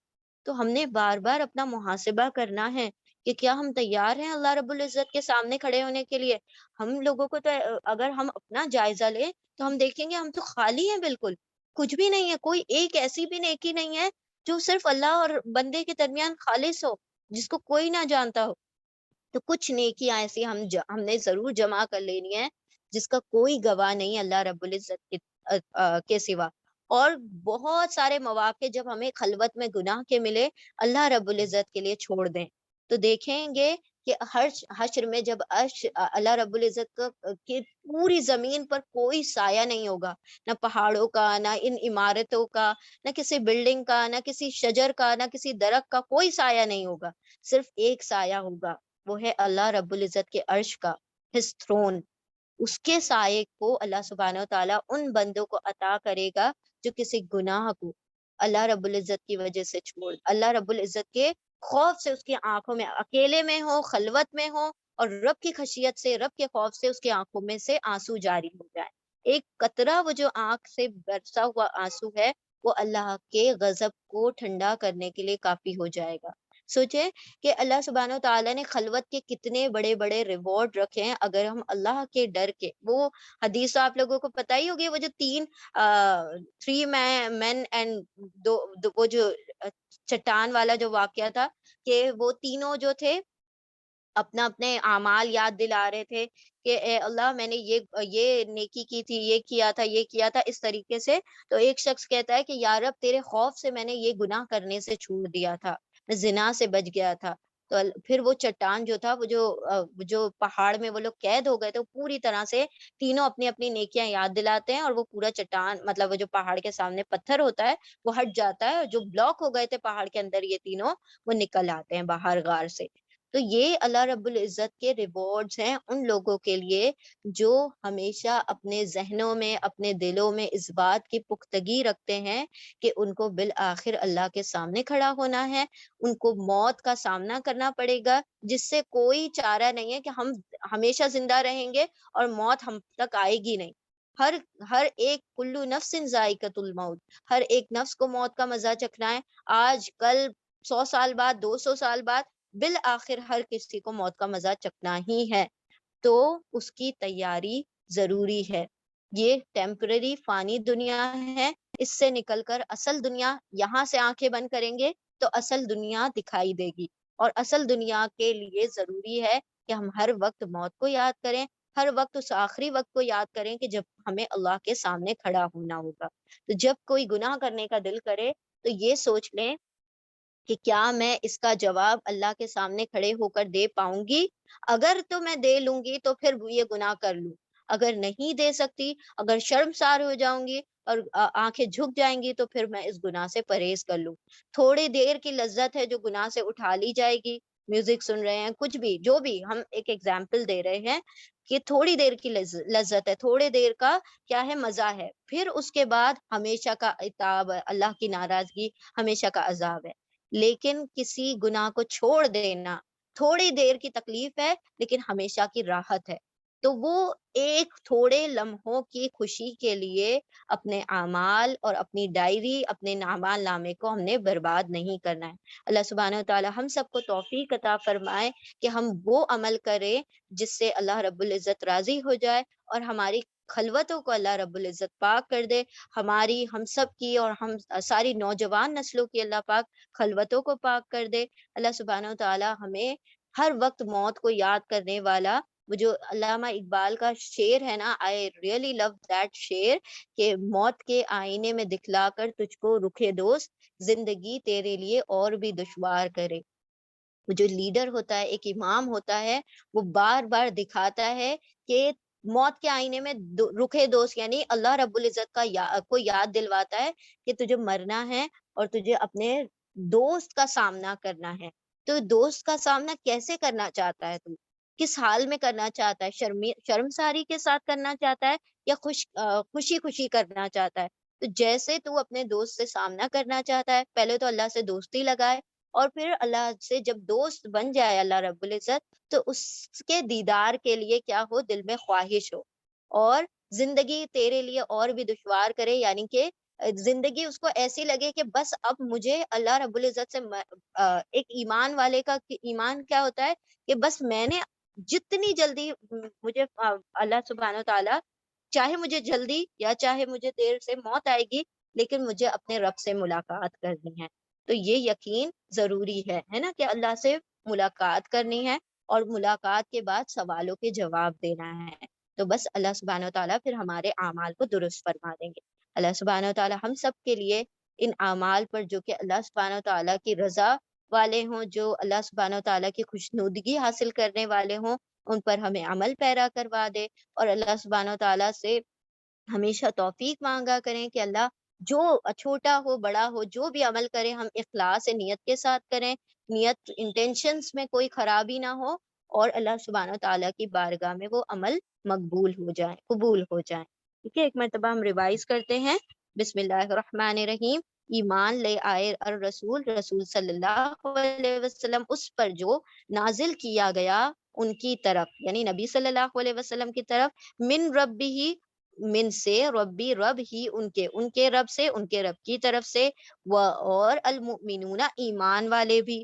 تو ہم نے بار بار اپنا محاسبہ کرنا ہے کہ کیا ہم تیار ہیں اللہ رب العزت کے سامنے کھڑے ہونے کے لیے۔ ہم لوگوں کو تو اگر ہم اپنا جائزہ لیں تو ہم دیکھیں گے ہم تو خالی ہیں، بالکل کچھ بھی نہیں ہے، کوئی ایک ایسی بھی نیکی نہیں ہے جو صرف اللہ اور بندے کے درمیان خالص ہو، جس کو کوئی نہ جانتا ہو۔ تو کچھ نیکیاں ایسی ہم نے ضرور جمع کر لینی ہے جس کا کوئی گواہ نہیں اللہ رب العزت کے سوا۔ اور بہت سارے مواقع جب ہمیں خلوت میں گناہ کے ملے، اللہ رب العزت کے لیے چھوڑ دیں، تو دیکھیں گے کہ حشر میں جب اللہ رب العزت کا کہ پوری زمین پر کوئی سایہ نہیں ہوگا، نہ پہاڑوں کا، نہ ان عمارتوں کا، نہ کسی بلڈنگ کا، نہ کسی شجر کا، نہ کسی درخت کا، کوئی سایہ نہیں ہوگا، صرف ایک سایہ ہوگا، وہ ہے اللہ رب العزت کے عرش کا، ہس تھرون۔ اس کے سائے کو اللہ سبحانہ و تعالیٰ ان بندوں کو عطا کرے گا جو کسی گناہ کو اللہ رب العزت کی وجہ سے چھوڑ، اللہ رب العزت کے خوف سے اس کی آنکھوں میں، اکیلے میں ہو، خلوت میں ہو، اور رب کی خشیت سے، رب کے خوف سے اس کی آنکھوں میں سے آنسو جاری ہو جائے۔ ایک قطرہ وہ جو آنکھ سے برسا ہوا آنسو ہے، وہ اللہ کے غضب کو ٹھنڈا کرنے کے لیے کافی ہو جائے گا۔ سوچے کہ اللہ سبحانہ و تعالیٰ نے خلوت کے کتنے بڑے بڑے ریوارڈ رکھے ہیں، اگر ہم اللہ کے ڈر کے، وہ حدیث آپ لوگوں کو پتہ ہی ہوگی، وہ جو تین تھری مین اینڈ وہ جو چٹان والا جو واقعہ تھا، کہ وہ تینوں جو تھے اپنا اپنے اعمال یاد دلا رہے تھے کہ اے اللہ میں نے یہ نیکی کی تھی، یہ کیا تھا، یہ کیا تھا، اس طریقے سے۔ تو ایک شخص کہتا ہے کہ یا رب تیرے خوف سے میں نے یہ گناہ کرنے سے چھوڑ دیا تھا، میں زنا سے بچ گیا تھا۔ تو پھر وہ چٹان جو تھا، وہ جو پہاڑ میں وہ لوگ قید ہو گئے تھے، وہ پوری طرح سے تینوں اپنی اپنی نیکیاں یاد دلاتے ہیں، اور وہ پورا چٹان، مطلب وہ جو پہاڑ کے سامنے پتھر ہوتا ہے وہ ہٹ جاتا ہے، اور جو بلاک ہو گئے تھے پہاڑ کے اندر یہ تینوں، وہ نکل آتے ہیں باہر غار سے۔ تو یہ اللہ رب العزت کے ریوارڈز ہیں ان لوگوں کے لیے جو ہمیشہ اپنے ذہنوں میں، اپنے دلوں میں اس بات کی پختگی رکھتے ہیں کہ ان کو بالآخر اللہ کے سامنے کھڑا ہونا ہے، ان کو موت کا سامنا کرنا پڑے گا، جس سے کوئی چارہ نہیں ہے کہ ہم ہمیشہ زندہ رہیں گے اور موت ہم تک آئے گی نہیں۔ ہر ہر ایک، کلو نفس ذائقۃ الموت، ہر ایک نفس کو موت کا مزہ چکھنا ہے، آج کل، 100 سال بعد، 200 سال بعد، بالآخر ہر کسی کو موت کا مزہ چکھنا ہی ہے۔ تو اس کی تیاری ضروری ہے۔ یہ ٹیمپرری فانی دنیا ہے، اس سے نکل کر اصل دنیا، یہاں سے آنکھیں بند کریں گے تو اصل دنیا دکھائی دے گی، اور اصل دنیا کے لیے ضروری ہے کہ ہم ہر وقت موت کو یاد کریں، ہر وقت اس آخری وقت کو یاد کریں کہ جب ہمیں اللہ کے سامنے کھڑا ہونا ہوگا۔ تو جب کوئی گناہ کرنے کا دل کرے تو یہ سوچ لیں کہ کیا میں اس کا جواب اللہ کے سامنے کھڑے ہو کر دے پاؤں گی؟ اگر تو میں دے لوں گی تو پھر یہ گناہ کر لوں، اگر نہیں دے سکتی، اگر شرمسار ہو جاؤں گی اور آنکھیں جھک جائیں گی، تو پھر میں اس گناہ سے پرہیز کر لوں۔ تھوڑی دیر کی لذت ہے جو گناہ سے اٹھا لی جائے گی، میوزک سن رہے ہیں، کچھ بھی، جو بھی، ہم ایک ایگزامپل دے رہے ہیں کہ تھوڑی دیر کی لذت ہے، تھوڑے دیر کا کیا ہے، مزہ ہے، پھر اس کے بعد ہمیشہ کا عتاب ہے، اللہ کی ناراضگی، ہمیشہ کا عذاب ہے۔ لیکن کسی گناہ کو چھوڑ دینا تھوڑی دیر کی تکلیف ہے لیکن ہمیشہ کی راحت ہے۔ تو وہ ایک تھوڑے لمحوں کی خوشی کے لیے اپنے اعمال اور اپنی ڈائری، اپنے اعمال نامے کو ہم نے برباد نہیں کرنا ہے۔ اللہ سبحانہ و تعالی ہم سب کو توفیق عطا فرمائے کہ ہم وہ عمل کریں جس سے اللہ رب العزت راضی ہو جائے، اور ہماری خلوتوں کو اللہ رب العزت پاک کر دے، ہماری، ہم سب کی، اور ہم ساری نوجوان نسلوں کی اللہ پاک خلوتوں کو پاک کر دے۔ اللہ سبحانہ و تعالی ہمیں ہر وقت موت کو یاد کرنے والا، وہ جو علامہ اقبال کا شعر ہے نا، آئی ریئلی لو دیٹ شعر، کہ موت کے آئینے میں دکھلا کر تجھ کو رکھے دوست، زندگی تیرے لیے اور بھی دشوار کرے۔ وہ جو لیڈر ہوتا ہے، ایک امام ہوتا ہے، وہ بار بار دکھاتا ہے کہ موت کے آئینے میں رکھے دوست، یعنی اللہ رب العزت کا کو یاد دلواتا ہے کہ تجھے مرنا ہے اور تجھے اپنے دوست کا سامنا کرنا ہے۔ تو دوست کا سامنا کیسے کرنا چاہتا ہے تو؟ کس حال میں کرنا چاہتا ہے؟ شرمساری کے ساتھ کرنا چاہتا ہے یا خوشی خوشی کرنا چاہتا ہے؟ تو جیسے تو اپنے دوست سے سامنا کرنا چاہتا ہے، پہلے تو اللہ سے دوستی لگائے، اور پھر اللہ سے جب دوست بن جائے اللہ رب العزت، تو اس کے دیدار کے لیے کیا ہو، دل میں خواہش ہو، اور زندگی تیرے لیے اور بھی دشوار کرے، یعنی کہ زندگی اس کو ایسی لگے کہ بس اب مجھے اللہ رب العزت سے ایک ایمان والے کا ایمان کیا ہوتا ہے کہ بس میں نے جتنی جلدی مجھے اللہ سبحانہ و تعالی، چاہے مجھے جلدی یا چاہے مجھے دیر سے موت آئے گی، لیکن مجھے اپنے رب سے ملاقات کرنی ہے۔ تو یہ یقین ضروری ہے نا، کہ اللہ سے ملاقات کرنی ہے، اور ملاقات کے بعد سوالوں کے جواب دینا ہے۔ تو بس اللہ سبحانہ و تعالیٰ پھر ہمارے اعمال کو درست فرما دیں گے۔ اللہ سبحانہ و تعالیٰ ہم سب کے لیے ان اعمال پر جو کہ اللہ سبحانہ و تعالیٰ کی رضا والے ہوں، جو اللہ سبحانہ و تعالیٰ کی خوشنودگی حاصل کرنے والے ہوں، ان پر ہمیں عمل پیرا کروا دے، اور اللہ سبحانہ و تعالیٰ سے ہمیشہ توفیق مانگا کریں کہ اللہ جو چھوٹا ہو بڑا ہو جو بھی عمل کریں ہم اخلاص نیت کے ساتھ کریں، نیت انٹینشنز میں کوئی خرابی نہ ہو، اور اللہ سبحانہ و تعالیٰ کی بارگاہ میں وہ عمل مقبول ہو جائیں، قبول ہو جائیں۔ ٹھیک ہے، ایک مرتبہ ہم ریوائز کرتے ہیں۔ بسم اللہ الرحمن الرحیم۔ ایمان لے آئے الرسول، رسول صلی اللہ علیہ وسلم اس پر جو نازل کیا گیا ان کی طرف، یعنی نبی صلی اللہ علیہ وسلم کی طرف، من ربی ہی، من سے، ربی رب ہی، ان کے رب سے، ان کے رب کی طرف سے، اور المؤمنون ایمان والے بھی۔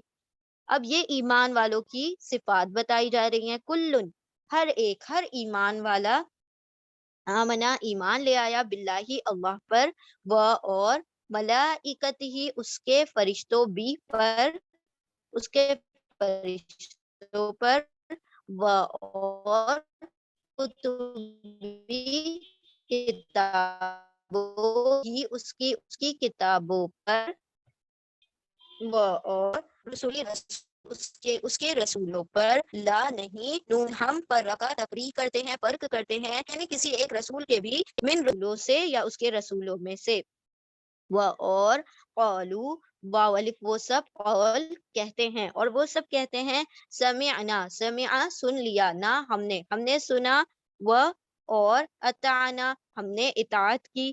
اب یہ ایمان والوں کی صفات بتائی جا رہی ہیں۔ کلن، ہر ایک، ہر ایمان والا، آمنا ایمان لے آیا، باللہ اللہ پر، اور ملائکت ہی اس کے فرشتوں بھی پر، اس کے فرشتوں پر، اور کتبی کتابوں ہی، اس کی کتابوں پر، اور رسولی اس کے رسولوں پر، لا نہیں، نون ہم پر رکا تفریق کرتے ہیں، فرق کرتے ہیں، یعنی کسی ایک رسول کے بھی، من رسولوں سے یا اس کے رسولوں میں سے، اور قالو، واو الف، وہ سب، قول کہتے ہیں، اور وہ سب کہتے ہیں، سمعنا، سمع سن لیا، نہ ہم نے سنا، اور اطعنا ہم نے اطاعت کی،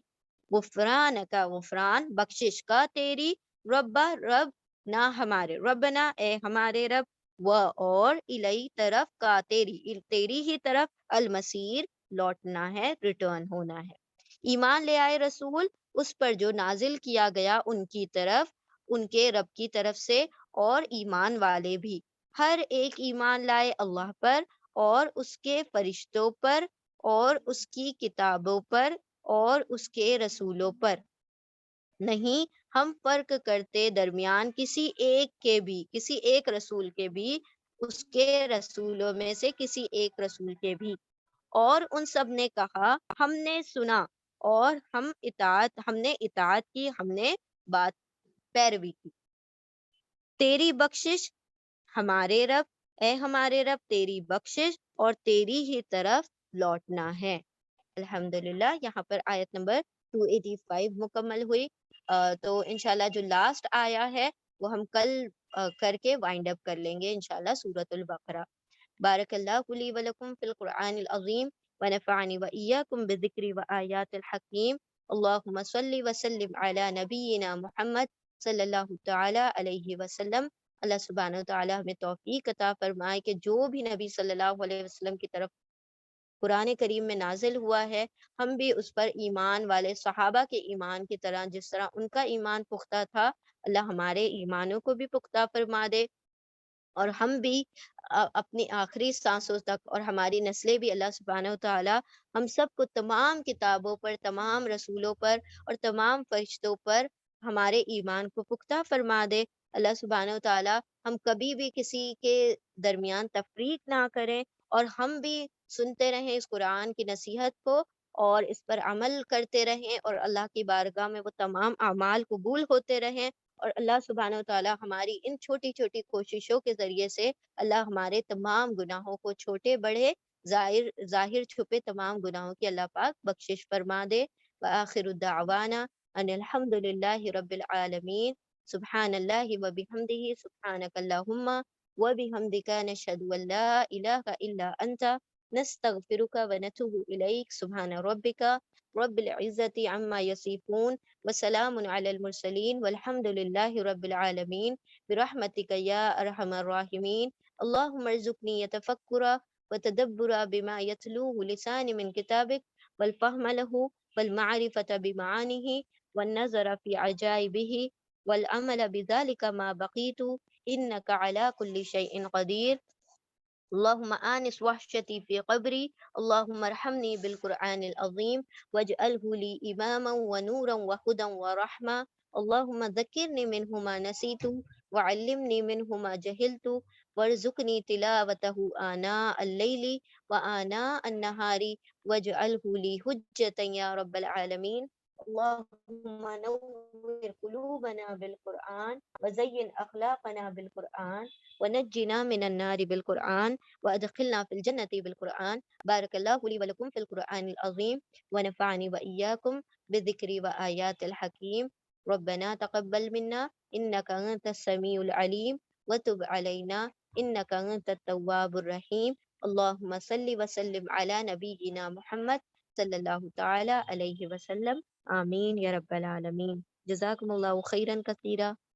غفران کا، غفران بخشش کا، تیری، ربا رب، نہ ہمارے، ربنا اے ہمارے رب، اور الی طرف کا، تیری ہی طرف، المصیر لوٹنا ہے، ریٹرن ہونا ہے۔ ایمان لے آئے رسول اس پر جو نازل کیا گیا ان کی طرف، ان کے رب کی طرف سے، اور ایمان والے بھی، ہر ایک ایمان لائے اللہ پر اور اس کے فرشتوں پر اور اس کی کتابوں پر اور اس کے رسولوں پر، نہیں ہم فرق کرتے درمیان کسی ایک کے بھی، کسی ایک رسول کے بھی، اس کے رسولوں میں سے کسی ایک رسول کے بھی۔ اور ان سب نے کہا ہم نے سنا، اور ہم نے اطاعت کی، ہم نے بات پیروی کی۔ تیری بخشش ہمارے رب، اے ہمارے رب تیری بخشش اور تیری ہی طرف لوٹنا ہے۔ الحمدللہ، یہاں پر آیت نمبر 285 مکمل ہوئی۔ تو انشاءاللہ جو لاسٹ آیا ہے وہ ہم کل کر کے وائنڈ اپ کر لیں گے انشاءاللہ، سورۃ البقرہ۔ بارک اللہ لی ولکم فی القرآن العظیم ونفعنی وإیاکم بذکری وآیات الحکیم۔ اللہم صلی وسلم علی نبینا محمد صلی اللہ تعالی علیہ وسلم۔ اللہ سبحانہ و تعالی ہمیں توفیق عطا فرمائے کہ جو بھی نبی صلی اللہ علیہ وسلم کی طرف قرآن کریم میں نازل ہوا ہے، ہم بھی اس پر ایمان والے صحابہ کے ایمان کی طرح، جس طرح ان کا ایمان پختہ تھا، اللہ ہمارے ایمانوں کو بھی پختہ فرما دے، اور ہم بھی اپنی آخری سانسوں تک، اور ہماری نسلیں بھی، اللہ سبحانہ و تعالی ہم سب کو تمام کتابوں پر، تمام رسولوں پر اور تمام فرشتوں پر ہمارے ایمان کو پختہ فرما دے۔ اللہ سبحانہ و تعالی ہم کبھی بھی کسی کے درمیان تفریق نہ کریں، اور ہم بھی سنتے رہیں اس قرآن کی نصیحت کو اور اس پر عمل کرتے رہیں، اور اللہ کی بارگاہ میں وہ تمام اعمال قبول ہوتے رہیں، اور اللہ سبحانہ و تعالی ہماری ان چھوٹی چھوٹی کوششوں کے ذریعے سے اللہ ہمارے تمام گناہوں کو، چھوٹے بڑے، ظاہر چھپے تمام گناہوں کی اللہ پاک بخشش فرما دے۔ وآخر الدعوانا ان الحمد للہ رب العالمین۔ سبحان اللہ وبحمدہ، سبحانک اللہم وبحمدک، نشہد ان لا الہ الا انت، نستغفرک ونتوب الیک۔ سبحان ربک رب العزت عما یصفون، وسلام علی المرسلین، والحمد للہ رب العالمین، برحمتک یا ارحم الراحمین۔ اللہم ارزقنی تفکر وتدبر بما یتلوہ لسان من کتابک، والفہم لہ، والمعرفة بمعانیہ، والنظر فی عجائبہ، والعمل بذلك ما بقیت، انک علی کل شیء قدیر۔ اللہم آنس وحشتی فی قبری، اللہم ارحمنی بالقرآن العظیم واجعلہ لی اماما ونورا وہدا ورحمہ، اللہم ذکرنی منہ ما نسیت وعلمنی منہ ما جہلت، وارزقنی تلاوتہ آناء اللیل وآناء النہار، واجعلہ لی حجتا یا رب العالمین۔ اللهم نور قلوبنا بالقرآن وزين أخلاقنا بالقرآن ونجنا من النار بالقرآن وأدخلنا في الجنة بالقرآن. بارك الله لي ولكم في القرآن العظيم ونفعني وإياكم بالذكر وآيات الحكيم. ربنا تقبل منا إنك أنت السميع العليم وتب علينا إنك أنت التواب الرحيم. اللهم صل وسلم على نبينا محمد صلی اللہ تعالی علیہ وسلم. آمین یا رب العالمین. جزاکم اللہ خیرا کثیرا.